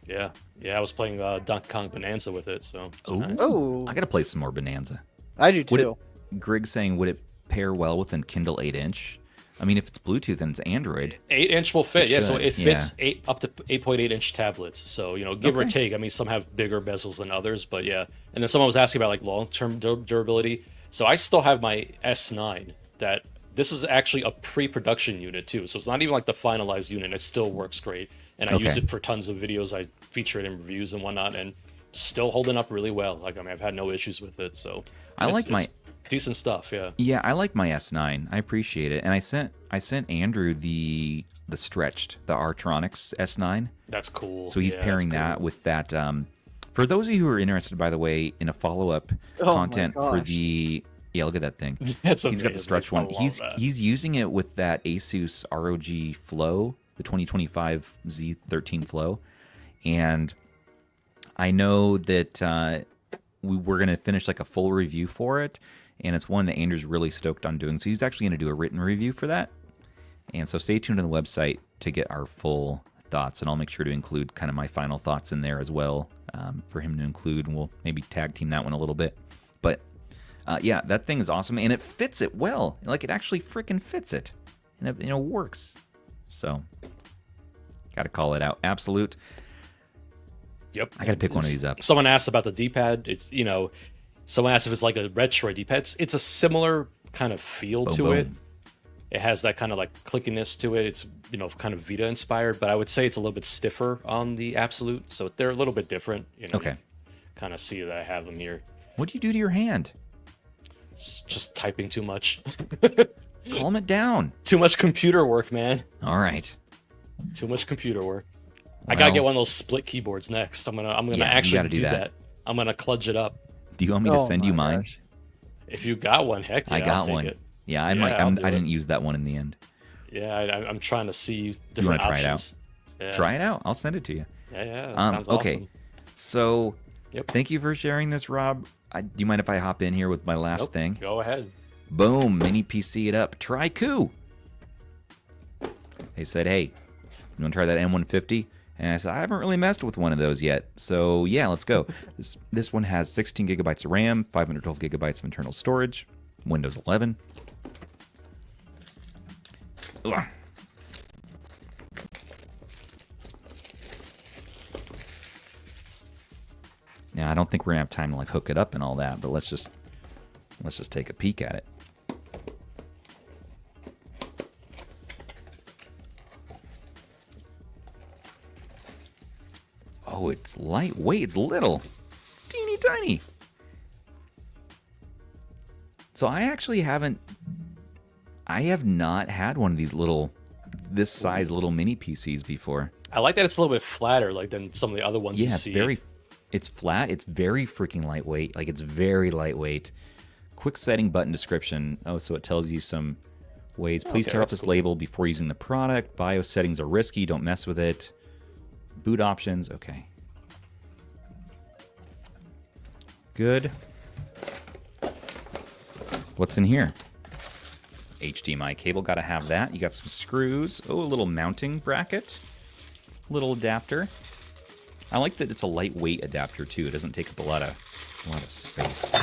Speaker 2: Yeah, I was playing Donkey Kong Bonanza with it, so it's
Speaker 1: Ooh.
Speaker 2: nice.
Speaker 3: Oh,
Speaker 1: I gotta play some more Bonanza.
Speaker 3: I do
Speaker 1: Would
Speaker 3: too.
Speaker 1: Greg saying, would it pair well with a Kindle 8-inch? I mean, if it's Bluetooth and it's Android,
Speaker 2: 8-inch will fit,
Speaker 1: It
Speaker 2: so
Speaker 1: should,
Speaker 2: it fits up to 8.8-inch tablets. So give or
Speaker 1: Okay.
Speaker 2: take. I mean, some have bigger bezels than others, but yeah. And then someone was asking about like long-term durability. So I still have my S9. This is actually a pre-production unit too, so it's not even like the finalized unit. It still works great, and I use
Speaker 1: Okay.
Speaker 2: it for tons of videos. I feature it in reviews and whatnot, and still holding up really well. Like I've had no issues with it. So it's decent stuff. Yeah.
Speaker 1: Yeah, I like my S9. I appreciate it, and I sent Andrew the stretched, the Artronics S9.
Speaker 2: That's cool.
Speaker 1: So he's
Speaker 2: Yeah,
Speaker 1: pairing
Speaker 2: that's
Speaker 1: that
Speaker 2: cool.
Speaker 1: with that. For those of you who are interested, by the way, in a follow-up
Speaker 3: Oh my
Speaker 1: content for
Speaker 3: gosh.
Speaker 1: the look at that thing.
Speaker 2: That's
Speaker 1: He's got the
Speaker 2: amazing.
Speaker 1: stretch
Speaker 2: I
Speaker 1: one.
Speaker 2: love that.
Speaker 1: He's using it with that Asus ROG Flow, the 2025 Z13 Flow, and I know that we're gonna finish like a full review for it, and it's one that Andrew's really stoked on doing. So he's actually gonna do a written review for that, and so stay tuned on the website to get our full thoughts, and I'll make sure to include kind of my final thoughts in there as well for him to include, and we'll maybe tag team that one a little bit, but. Yeah, that thing is awesome, and it fits it well. Like, it actually freaking fits it, and it works. So, gotta call it out. Absolute.
Speaker 2: Yep.
Speaker 1: I gotta pick one of these up.
Speaker 2: Someone asked about the D-pad. It's someone asked if it's like a Retroid D-pad. It's a similar kind of feel
Speaker 1: Boom,
Speaker 2: to
Speaker 1: boom.
Speaker 2: it. It has that kind of like clickiness to it. It's kind of Vita inspired, but I would say it's a little bit stiffer on the Absolute. So they're a little bit different.
Speaker 1: Okay.
Speaker 2: Kind of see that I have them here.
Speaker 1: What do you do to your hand?
Speaker 2: It's just typing too much.
Speaker 1: Calm it down.
Speaker 2: Too much computer work, man.
Speaker 1: All right.
Speaker 2: Too much computer work. I gotta
Speaker 1: Well,
Speaker 2: get one of those split keyboards next. I'm gonna
Speaker 1: Yeah, you
Speaker 2: actually
Speaker 1: gotta do
Speaker 2: do
Speaker 1: that.
Speaker 2: that. I'm gonna kludge it up.
Speaker 1: Do you want me to
Speaker 3: Oh
Speaker 1: send you
Speaker 3: my
Speaker 1: mine?
Speaker 3: gosh.
Speaker 2: If you got one, heck yeah,
Speaker 1: I
Speaker 2: I'll
Speaker 1: got
Speaker 2: take
Speaker 1: one.
Speaker 2: It.
Speaker 1: Yeah, I
Speaker 2: Yeah,
Speaker 1: might.
Speaker 2: I'll do
Speaker 1: I
Speaker 2: it.
Speaker 1: didn't use that one in the end.
Speaker 2: Yeah, I'm trying to see
Speaker 1: wanna
Speaker 2: different
Speaker 1: try it out?
Speaker 2: options. Yeah.
Speaker 1: Try it out. I'll send it to you.
Speaker 2: Yeah, that sounds
Speaker 1: Okay.
Speaker 2: awesome.
Speaker 1: So,
Speaker 2: Yep.
Speaker 1: thank you for sharing this, Rob. Do you mind if I hop in here with my last thing?
Speaker 2: Go ahead.
Speaker 1: Boom, mini PC it up. Trycoo. They said, hey, you want to try that N150? And I said, I haven't really messed with one of those yet. So yeah, let's go. This one has 16 gigabytes of RAM, 512 gigabytes of internal storage, Windows 11. Ugh. Now, I don't think we're gonna have time to like hook it up and all that, but let's just take a peek at it. Oh, it's lightweight. It's little, teeny tiny. So I actually haven't. I have not had one of these this size little mini PCs before.
Speaker 2: I like that it's a little bit flatter, like than some of the other ones you see.
Speaker 1: It's flat. It's very freaking lightweight. Like, it's very lightweight. Quick setting button description. Oh, so it tells you some ways. Please tear off this label before using the product. BIOS settings are risky. Don't mess with it. Boot options. Okay. Good. What's in here? HDMI cable. Got to have that. You got some screws. Oh, a little mounting bracket. Little adapter. I like that it's a lightweight adapter too. It doesn't take up a lot of space.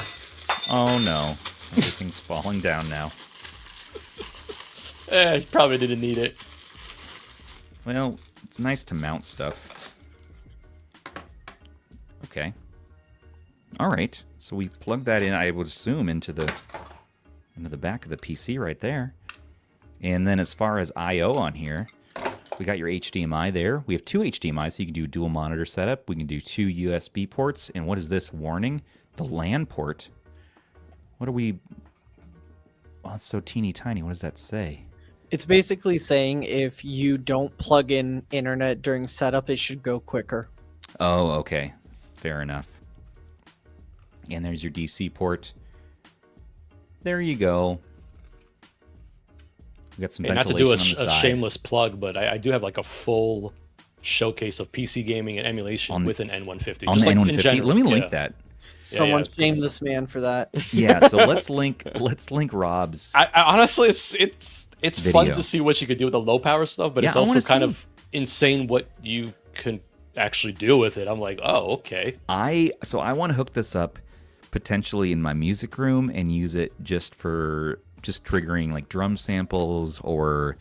Speaker 1: Oh no, everything's falling down now.
Speaker 2: Probably didn't need it.
Speaker 1: Well, it's nice to mount stuff. Okay. All right. So we plug that in. I would assume into the back of the PC right there. And then as far as I/O on here. We got your HDMI there. We have two HDMIs, so you can do dual monitor setup. We can do two USB ports. And what is this warning? The LAN port. What are we... Oh, it's so teeny tiny. What does that say?
Speaker 3: It's basically saying if you don't plug in internet during setup, it should go quicker.
Speaker 1: Oh, okay. Fair enough. And there's your DC port. There you go. We got some
Speaker 2: not to
Speaker 1: ventilation
Speaker 2: do
Speaker 1: on the
Speaker 2: a
Speaker 1: side.
Speaker 2: shameless plug, but I do have like a full showcase of PC gaming and emulation with an N150.
Speaker 1: On
Speaker 2: just
Speaker 1: the
Speaker 2: like
Speaker 1: N150?
Speaker 2: in general.
Speaker 1: Let me link that.
Speaker 3: Someone shame this man for that.
Speaker 1: Yeah, so let's link Rob's.
Speaker 2: I honestly, it's fun
Speaker 1: video.
Speaker 2: to see what you could do with the low power stuff, but it's also kind of insane what you can actually do with it. I'm like, oh, okay.
Speaker 1: I want to hook this up potentially in my music room and use it just triggering like drum samples, or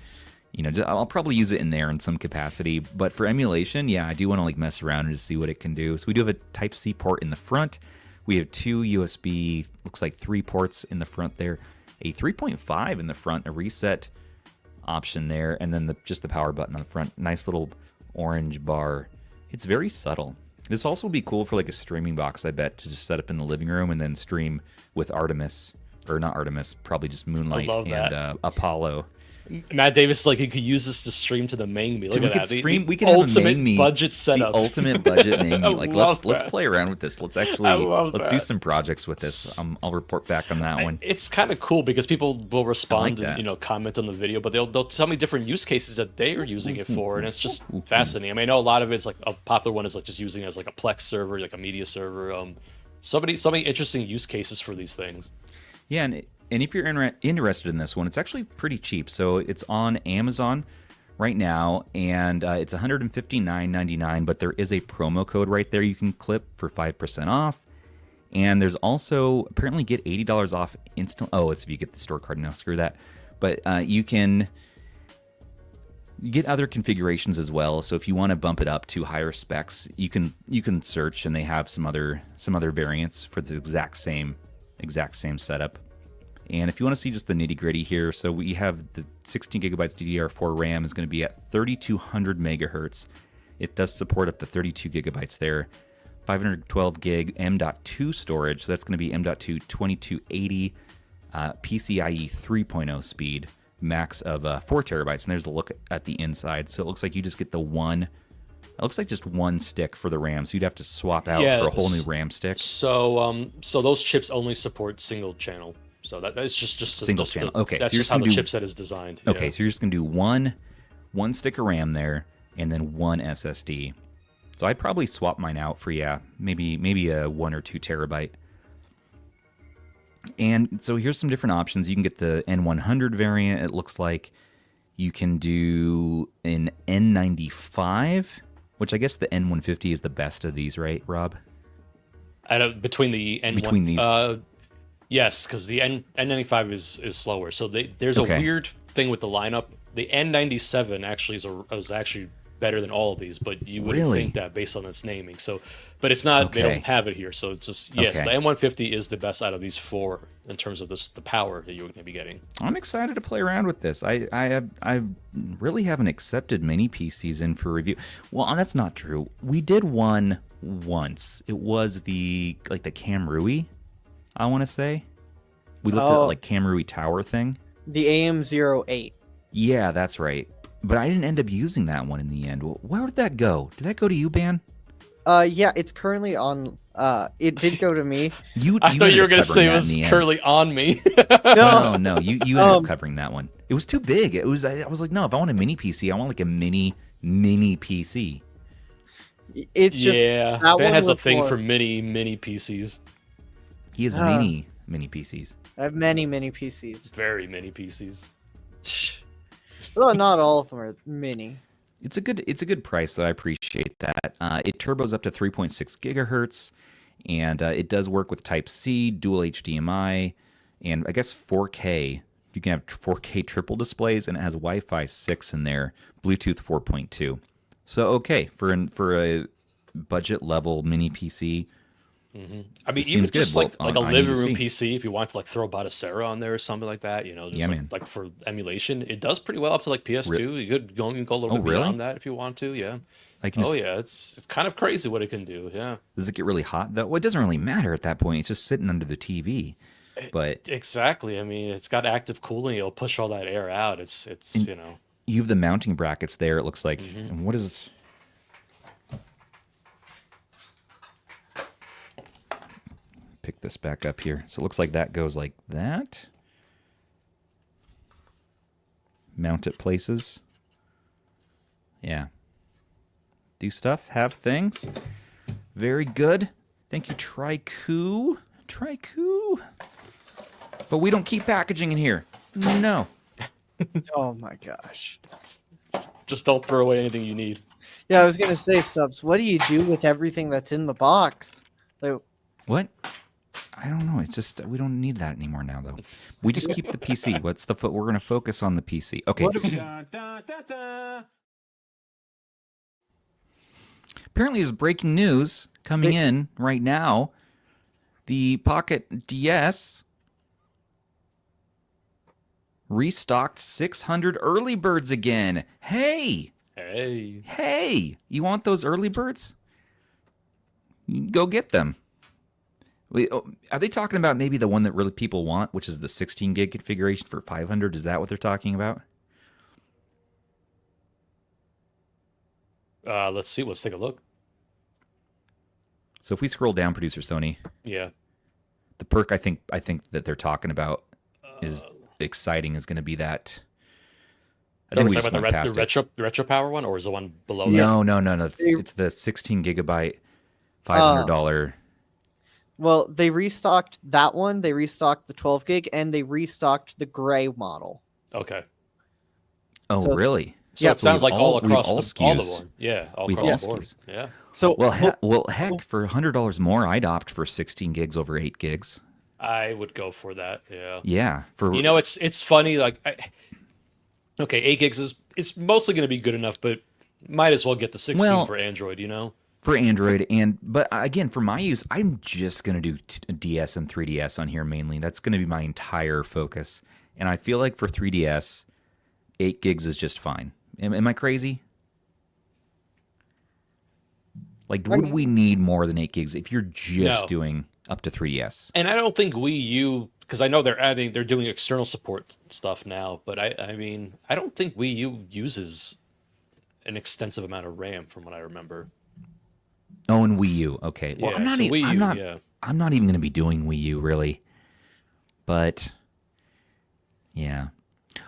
Speaker 1: I'll probably use it in there in some capacity. But for emulation, yeah, I do want to like mess around and just see what it can do. So we do have a Type-C port in the front. We have two USB, looks like 3 ports in the front there, a 3.5 in the front, a reset option there, and then just the power button on the front. Nice little orange bar. It's very subtle. This also would be cool for like a streaming box, I bet, to just set up in the living room and then stream with Artemis. Or not Artemis, probably just Moonlight and Apollo.
Speaker 2: Matt Davis is like, you could use this to stream to the Mangmi. Look at that.
Speaker 1: We can have a Mangmi
Speaker 2: budget setup.
Speaker 1: The ultimate budget Mangmi. Like, let's play around with this. Let's do some projects with this. I'll report back on that one.
Speaker 2: It's kind of cool because people will respond and comment on the video, but they'll tell me different use cases that they are using it for, and it's just fascinating. I mean, I know a lot of it's like a popular one is like just using it as like a Plex server, like a media server. So many interesting use cases for these things.
Speaker 1: Yeah, and if you're interested in this one, it's actually pretty cheap. So it's on Amazon right now, and it's $159.99, but there is a promo code right there you can clip for 5% off. And there's also, apparently, get $80 off instant. Oh, it's if you get the store card. No, screw that. But you can get other configurations as well. So if you want to bump it up to higher specs, you can search, and they have some other variants for the exact same setup. And if you want to see just the nitty gritty here, so we have the 16 gigabytes DDR4 RAM is going to be at 3200 megahertz. It does support up to 32 gigabytes there. 512 gig M.2 storage, so that's going to be M.2 2280 PCIe 3.0 speed, max of 4 terabytes. And there's a look at the inside. So it looks like you just get the one. It looks like just one stick for the RAM, so you'd have to swap out for a whole new RAM stick.
Speaker 2: So those chips only support single channel. So that's just
Speaker 1: single channel. Okay,
Speaker 2: that's
Speaker 1: so
Speaker 2: just how the chipset is designed.
Speaker 1: Okay, so you're just gonna do one stick of RAM there, and then one SSD. So I'd probably swap mine out for maybe a 1 or 2 terabyte And so here's some different options. You can get the N100 variant. It looks like you can do an N95, which I guess the N150 is the best of these, right, Rob?
Speaker 2: Between the N1,
Speaker 1: between these,
Speaker 2: yes, because the N95 is slower. So there's a weird thing with the lineup. The N97 actually is actually better than all of these, but you wouldn't think that based on its naming. So, but it's not. They don't have it here. So it's just yes, the N150 is the best out of these four in terms of the power that you're going to be getting.
Speaker 1: I'm excited to play around with this. I really haven't accepted mini PCs in for review. Well, that's not true. We did one once. It was the Kamrui, I want to say. We looked at like Kamrui Tower thing.
Speaker 3: The AM08.
Speaker 1: Yeah, that's right. But I didn't end up using that one in the end. Where did that go? Did that go to you, Ben?
Speaker 3: Yeah, it's currently on. It did go to me.
Speaker 2: I thought you were going to say it was currently on me.
Speaker 1: No. You ended up covering that one. It was too big. I was like, no. If I want a mini PC, I want like a mini PC.
Speaker 3: It's just
Speaker 2: Ben has a thing for mini PCs.
Speaker 1: He has mini PCs.
Speaker 3: I have many PCs.
Speaker 2: Very many PCs.
Speaker 3: Well, not all of them are mini.
Speaker 1: It's a good price, though. I appreciate that. It turbos up to 3.6 gigahertz, and it does work with Type-C, dual HDMI, and I guess 4K. You can have 4K triple displays, and it has Wi-Fi 6 in there, Bluetooth 4.2. So okay, for a budget level mini PC.
Speaker 2: Mm-hmm. I mean, even just like a living room PC, if you want to like throw Batacera on there or something like that, just like for emulation, it does pretty well up to like PS2. You could go a little bit beyond that if you want to. Yeah. It's kind of crazy what it can do. Yeah.
Speaker 1: Does it get really hot though? Well, it doesn't really matter at that point. It's just sitting under the TV. But
Speaker 2: exactly. I mean, it's got active cooling. It'll push all that air out. It's
Speaker 1: You have the mounting brackets there. It looks like. Mm-hmm. And what is? Pick this back up here. So it looks like that goes like that. Mount it places. Yeah. Do stuff. Have things. Very good. Thank you, Trycoo. But we don't keep packaging in here. No.
Speaker 3: Oh my gosh.
Speaker 2: Just don't throw away anything you need.
Speaker 3: Yeah, I was gonna say, Stubbs, what do you do with everything that's in the box? Like,
Speaker 1: what? I don't know. It's just we don't need that anymore now, though. We just keep the PC. We're going to focus on the PC. Okay. Apparently, there's breaking news coming in right now. The Pocket DS restocked 600 early birds again. Hey! You want those early birds? Go get them. Wait, are they talking about maybe the one that really people want, which is the 16 gig configuration for 500? Is that what they're talking about?
Speaker 2: Let's see. Let's take a look.
Speaker 1: So if we scroll down, producer Sony.
Speaker 2: Yeah.
Speaker 1: The perk I think that they're talking about is exciting. Is going to be that.
Speaker 2: I think we talking about the retro power one, or is the one below that?
Speaker 1: No. It's the 16 gigabyte, $500.
Speaker 3: Well, they restocked that one. They restocked the 12 gig, and they restocked the gray model.
Speaker 2: Okay.
Speaker 1: Oh, really?
Speaker 2: So it sounds like all across all the board. Yeah, all across the board.
Speaker 1: SKUs.
Speaker 2: Yeah.
Speaker 3: So
Speaker 1: heck, for $100 more, I'd opt for 16 gigs over 8 gigs.
Speaker 2: I would go for that. Yeah.
Speaker 1: Yeah.
Speaker 2: It's funny. Like, 8 gigs it's mostly going to be good enough, but might as well get the 16 for Android.
Speaker 1: For Android, but again, for my use, I'm just going to do DS and 3DS on here mainly. That's going to be my entire focus. And I feel like for 3DS, 8 gigs is just fine. Am I crazy? Like, would we need more than 8 gigs if you're just doing up to 3DS?
Speaker 2: And I don't think Wii U, because I know they're doing external support stuff now, but I mean, I don't think Wii U uses an extensive amount of RAM from what I remember.
Speaker 1: Oh, and Wii U. Okay. Well,
Speaker 2: yeah,
Speaker 1: I'm not even going to be doing Wii U, really. But, yeah.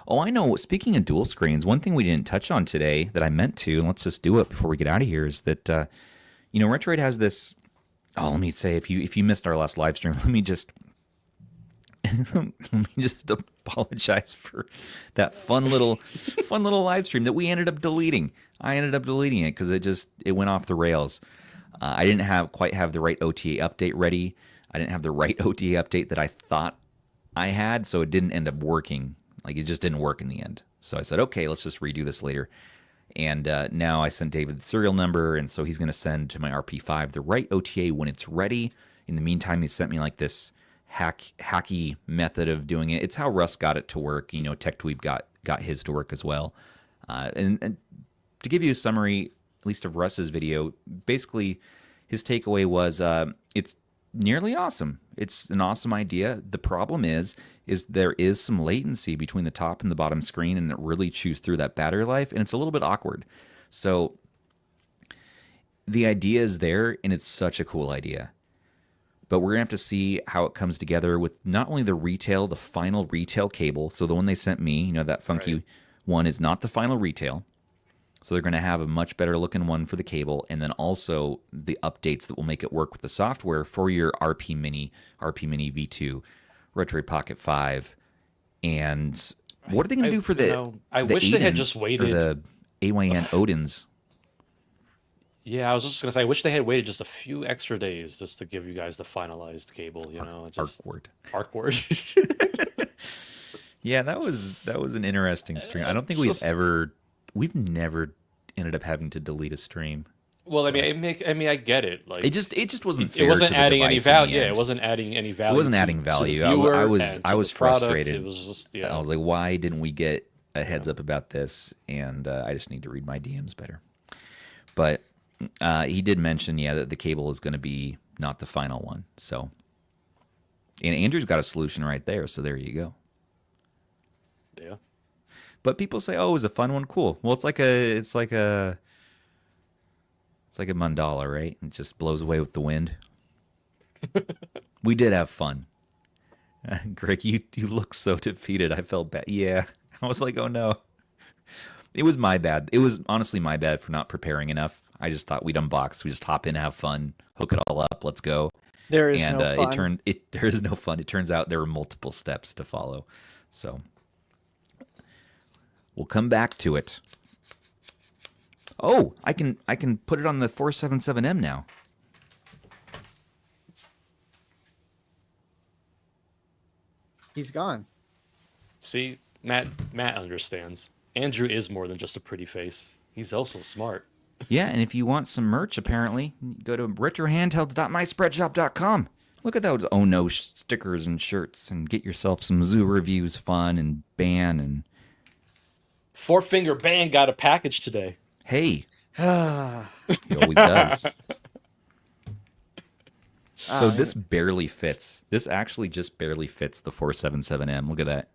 Speaker 1: Oh, I know. Speaking of dual screens, one thing we didn't touch on today that I meant to, and let's just do it before we get out of here, is that, Retroid has this... Oh, let me say, if you missed our last live stream, let me just let me just apologize for that fun little live stream that we ended up deleting. I ended up deleting it because it went off the rails. I didn't quite have the right OTA update ready. I didn't have the right OTA update that I thought I had, so it didn't end up working. Like, it just didn't work in the end. So I said, okay, let's just redo this later. And now I sent David the serial number, and so he's going to send to my RP5 the right OTA when it's ready. In the meantime, he sent me like this hacky method of doing it. It's how Russ got it to work. You know, TechTweeb got his to work as well. And to give you a summary, at least of Russ's video, basically his takeaway was it's nearly awesome. It's an awesome idea. The problem is there is some latency between the top and the bottom screen, and it really chews through that battery life, and it's a little bit awkward. So the idea is there, and it's such a cool idea. But we're going to have to see how it comes together with not only the final retail cable. So the one they sent me, you know, that funky one is not the final retail. So they're going to have a much better looking one for the cable, and then also the updates that will make it work with the software for your RP Mini V2, Retroid Pocket 5, and what are they going to do for
Speaker 2: I wish they had just waited.
Speaker 1: Or the AYANEO Odins.
Speaker 2: Yeah, I was just going to say, I wish they had waited just a few extra days just to give you guys the finalized cable, you know. Just Arc word.
Speaker 1: Yeah, that was an interesting stream. I don't think we've never ended up having to delete a stream.
Speaker 2: Well, I mean, I get it. Like,
Speaker 1: it just wasn't fair.
Speaker 2: It wasn't
Speaker 1: to the
Speaker 2: adding any
Speaker 1: device in the
Speaker 2: value. Yeah,
Speaker 1: end.
Speaker 2: it wasn't adding any value.
Speaker 1: It wasn't adding value.
Speaker 2: To the viewer
Speaker 1: I was frustrated.
Speaker 2: It was just,
Speaker 1: I was like, why didn't we get a heads up about this? And I just need to read my DMs better. But he did mention, that the cable is going to be not the final one. So, and Andrew's got a solution right there. So there you go.
Speaker 2: Yeah.
Speaker 1: But people say, "Oh, it was a fun one, cool." Well, it's like a mandala, right? It just blows away with the wind. We did have fun. Greg, you look so defeated. I felt bad. Yeah, I was like, "Oh no." It was my bad. It was honestly my bad for not preparing enough. I just thought we'd unbox. We just hop in, have fun, hook it all up, let's go.
Speaker 3: There is no fun.
Speaker 1: There is no fun. It turns out there were multiple steps to follow. So we'll come back to it. Oh, I can put it on the 477M now.
Speaker 3: He's gone.
Speaker 2: See, Matt understands. Andrew is more than just a pretty face. He's also smart.
Speaker 1: Yeah, and if you want some merch, apparently, go to retrohandhelds.myspreadshop.com. Look at those Oh No stickers and shirts, and get yourself some Zoo Reviews fun and Ban and...
Speaker 2: Four Finger Ban got a package today.
Speaker 1: Hey. He always does. So this barely fits. This actually just barely fits the 477M. Look at that.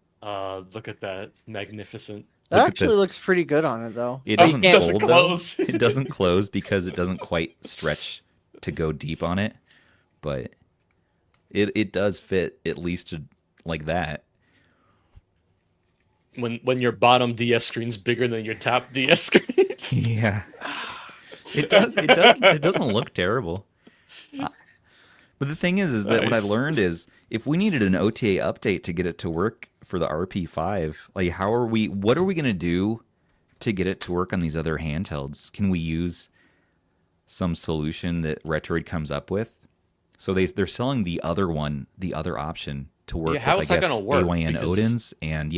Speaker 2: Look at that. Magnificent.
Speaker 3: That actually looks pretty good on it, though.
Speaker 1: It doesn't
Speaker 2: close.
Speaker 1: It doesn't close because it doesn't quite stretch to go deep on it. But it does fit at least like that.
Speaker 2: When your bottom DS screen's bigger than your top DS screen.
Speaker 1: Yeah. It doesn't look terrible. But the thing is that what I've learned is if we needed an OTA update to get it to work for the RP5, like what are we going to do to get it to work on these other handhelds? Can we use some solution that Retroid comes up with? So they're selling the other one, the other option to work with,
Speaker 2: how is that going to work?
Speaker 1: AYANEO Odins, and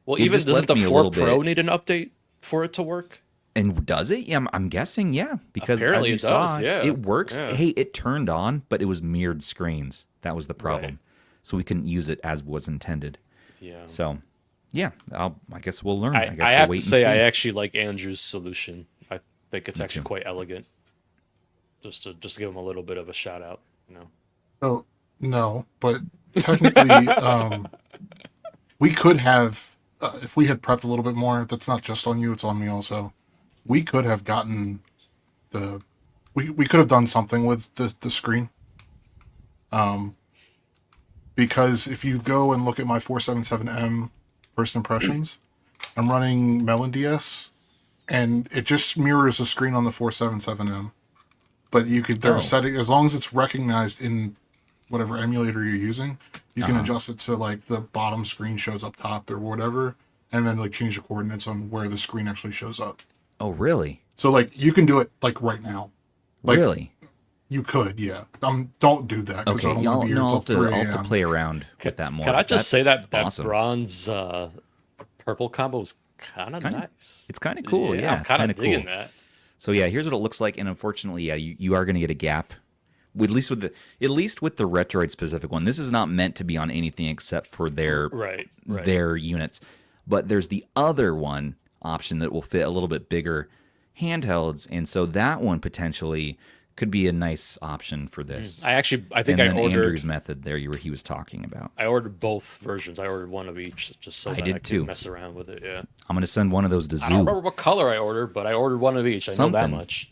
Speaker 2: well, even doesn't the 4 Pro need an update for it to work?
Speaker 1: And does it? Yeah, I'm guessing, because
Speaker 2: apparently
Speaker 1: as you saw,
Speaker 2: yeah.
Speaker 1: it works.
Speaker 2: Yeah.
Speaker 1: Hey, it turned on, but it was mirrored screens. That was the problem.
Speaker 2: Right.
Speaker 1: So we couldn't use it as was intended.
Speaker 2: Yeah.
Speaker 1: So, I guess we'll learn.
Speaker 2: I have to say, I actually like Andrew's solution. I think it's actually quite elegant. Just to give him a little bit of a shout out,
Speaker 4: Oh no, but technically, we could have, if we had prepped a little bit more. That's not just on you; it's on me also. We could have gotten we could have done something with the screen. Because if you go and look at my 477M first impressions, I'm running Melon DS, and it just mirrors the screen on the 477M. But you could, there are settings, as long as it's recognized in whatever emulator you're using, you can adjust it to like the bottom screen shows up top or whatever, and then like change the coordinates on where the screen actually shows up.
Speaker 1: Oh, really?
Speaker 4: So like you can do it like right now. Like,
Speaker 1: really?
Speaker 4: You could, yeah. Don't do that because
Speaker 1: Okay,
Speaker 4: I don't want to be here until 3
Speaker 1: I'll have to play around with that more.
Speaker 2: Can I just say that
Speaker 1: awesome.
Speaker 2: bronze purple combo is kind of nice.
Speaker 1: It's kind of cool. Yeah,
Speaker 2: I'm kind of digging that.
Speaker 1: So yeah, here's what it looks like, and unfortunately, yeah, you are going to get a gap. At least with the Retroid specific one. This is not meant to be on anything except for their their units. But there's the other one option that will fit a little bit bigger handhelds, and so that one potentially could be a nice option for this.
Speaker 2: I think
Speaker 1: and
Speaker 2: I
Speaker 1: then
Speaker 2: ordered
Speaker 1: Andrew's method there. He was talking about.
Speaker 2: I ordered both versions. I ordered one of each just so I could mess around with it. Yeah.
Speaker 1: I'm gonna send one of those to Zoo.
Speaker 2: I don't remember what color I ordered, but I ordered one of each. I know that much.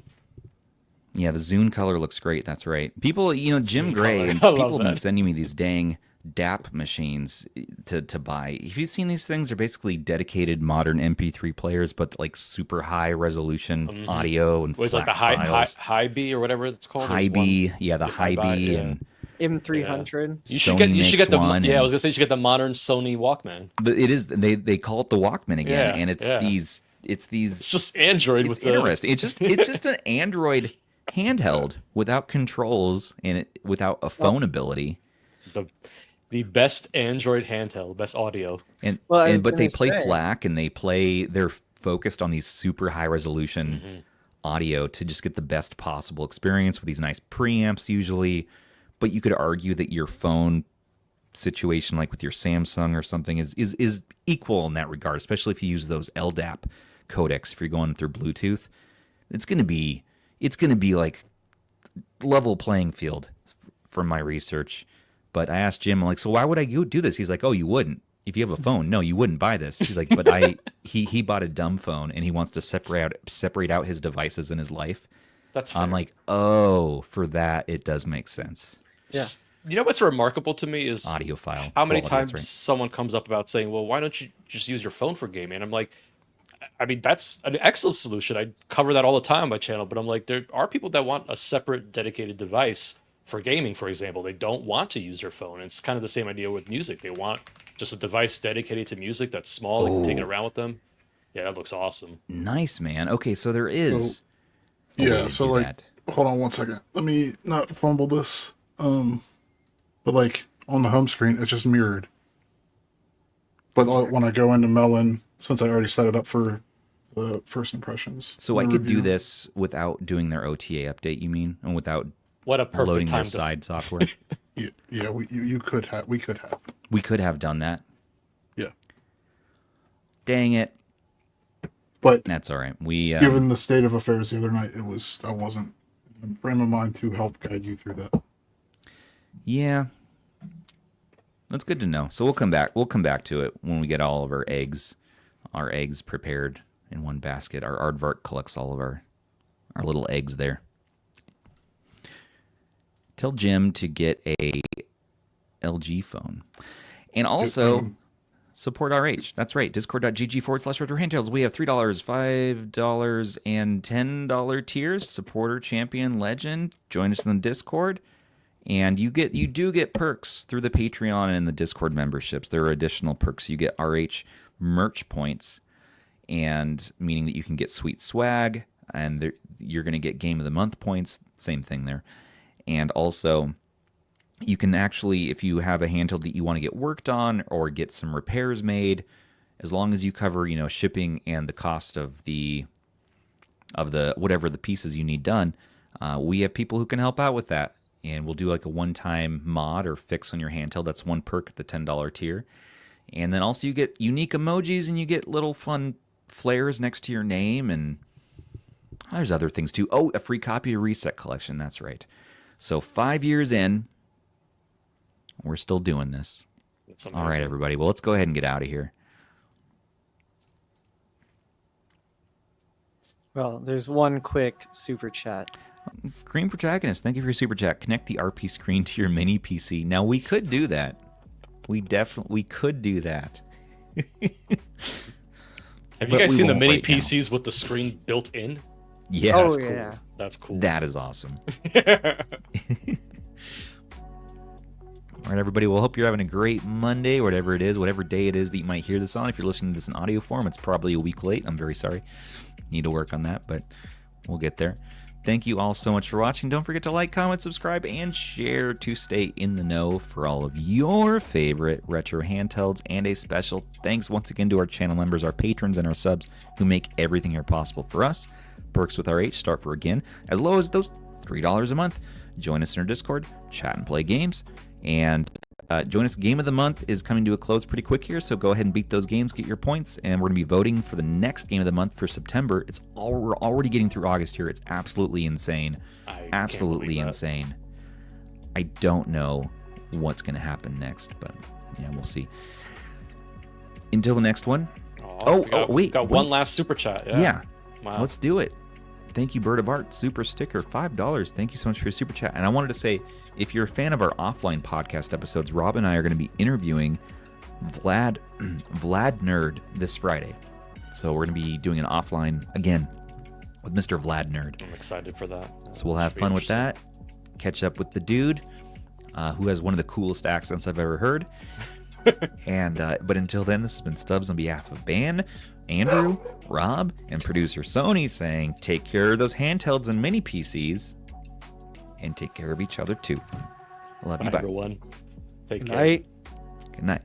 Speaker 1: Yeah, the Zune color looks great. That's right. People, Jim
Speaker 2: Zune
Speaker 1: Gray,
Speaker 2: color.
Speaker 1: and people have been sending me these dang DAP machines to buy. Have you seen these things? They're basically dedicated modern MP3 players, but like super high resolution audio and
Speaker 2: was
Speaker 1: flat
Speaker 2: like the
Speaker 1: files.
Speaker 2: high B or whatever it's called.
Speaker 1: High B, yeah, the High B
Speaker 2: yeah.
Speaker 1: and
Speaker 3: M300.
Speaker 2: You should get the I was gonna say you should get the modern Sony Walkman.
Speaker 1: It is they call it the Walkman again, and it's these.
Speaker 2: It's just Android with
Speaker 1: interesting. It's just an Android handheld without controls and without a phone ability.
Speaker 2: The best Android handheld, best audio.
Speaker 1: But they play FLAC and they're focused on these super high resolution audio to just get the best possible experience with these nice preamps usually. But you could argue that your phone situation, like with your Samsung or something, is equal in that regard, especially if you use those LDAP codecs. If you're going through Bluetooth, it's gonna be like level playing field from my research. But I asked Jim, like, so why would I do this? He's like, oh, you wouldn't. If you have a phone, no, you wouldn't buy this. He's like, but he bought a dumb phone and he wants to separate out his devices in his life.
Speaker 2: That's fair.
Speaker 1: I'm like, oh, for that it does make sense.
Speaker 3: Yeah.
Speaker 2: You know what's remarkable to me is
Speaker 1: audiophile.
Speaker 2: How many times someone comes up about saying, well, why don't you just use your phone for gaming? And I'm like, I mean, that's an excellent solution. I cover that all the time on my channel, but I'm like, there are people that want a separate dedicated device for gaming, for example. They don't want to use their phone. It's kind of the same idea with music. They want just a device dedicated to music that's small. They can take it around with them. Yeah, that looks awesome.
Speaker 1: Nice, man. Okay, so there is.
Speaker 4: So like, hold on one second. Let me not fumble this. But like on the home screen, it's just mirrored. But when I go into Melon, since I already set it up for the first impressions.
Speaker 1: So I could do this without doing their OTA update, you mean? And without
Speaker 2: what a perfect
Speaker 1: loading
Speaker 2: time
Speaker 1: their side software?
Speaker 4: Yeah, we could have. We could have
Speaker 1: done that.
Speaker 4: Yeah.
Speaker 1: Dang it.
Speaker 4: But
Speaker 1: that's all right.
Speaker 4: Given the state of affairs the other night, I wasn't in the frame of mind to help guide you through that.
Speaker 1: Yeah. That's good to know. So we'll come back to it when we get all of our eggs prepared in one basket. Our Aardvark collects all of our little eggs there. Tell Jim to get a LG phone. And also support RH. That's right. Discord.gg/retro handhelds. We have $3, $5, and $10 tiers. Supporter, champion, legend. Join us in the Discord. And you do get perks through the Patreon and the Discord memberships. There are additional perks. You get RH merch points, and meaning that you can get sweet swag, and you're going to get Game of the Month points. Same thing there. And also, you can actually, if you have a handheld that you want to get worked on or get some repairs made, as long as you cover, shipping and the cost of the whatever the pieces you need done, we have people who can help out with that. And we'll do like a one-time mod or fix on your handheld. That's one perk at the $10 tier. And then also you get unique emojis and you get little fun flares next to your name. And there's other things too. Oh, a free copy of Reset Collection. That's right. So 5 years in, we're still doing this. All right, everybody. Well, let's go ahead and get out of here.
Speaker 3: Well, there's one quick super chat.
Speaker 1: Green Protagonist, thank you for your super chat. Connect the RP screen to your mini PC. Now, we could do that. We could do that.
Speaker 2: Have you guys seen the mini PCs with the screen built in?
Speaker 1: Yeah.
Speaker 3: Oh,
Speaker 1: that's cool.
Speaker 3: yeah.
Speaker 2: That's cool.
Speaker 1: That is awesome. All right, everybody. Well, hope you're having a great Monday, whatever it is, whatever day it is that you might hear this on. If you're listening to this in audio form, it's probably a week late. I'm very sorry. Need to work on that, but we'll get there. Thank you all so much for watching. Don't forget to like, comment, subscribe, and share to stay in the know for all of your favorite retro handhelds. And a special thanks once again to our channel members, our patrons, and our subs who make everything here possible for us. Perks with RH start for, again, as low as those $3 a month. Join us in our Discord, chat and play games, and join us. Game of the month is coming to a close pretty quick here, so go ahead and beat those games, get your points, and we're going to be voting for the next game of the month for September. We're already getting through August here. It's absolutely insane. Absolutely insane. I don't know what's going to happen next, but yeah, we'll see. Until the next one.
Speaker 2: Wait. Got one last super chat.
Speaker 1: Yeah.
Speaker 2: Wow.
Speaker 1: Let's do it. Thank you, Bird of Art. Super sticker, $5. Thank you so much for your super chat. And I wanted to say, if you're a fan of our offline podcast episodes, Rob and I are going to be interviewing Vlad Nerd this Friday. So we're going to be doing an offline again with Mr. Vlad Nerd.
Speaker 2: I'm excited for that.
Speaker 1: So we'll have fun with that. Catch up with the dude who has one of the coolest accents I've ever heard. And but until then, this has been Stubbs on behalf of Ben, Andrew, Rob, and producer Sony saying, take care of those handhelds and mini PCs, and take care of each other too. I love you. Bye,
Speaker 2: everyone. Take care.
Speaker 3: Night.
Speaker 1: Good night.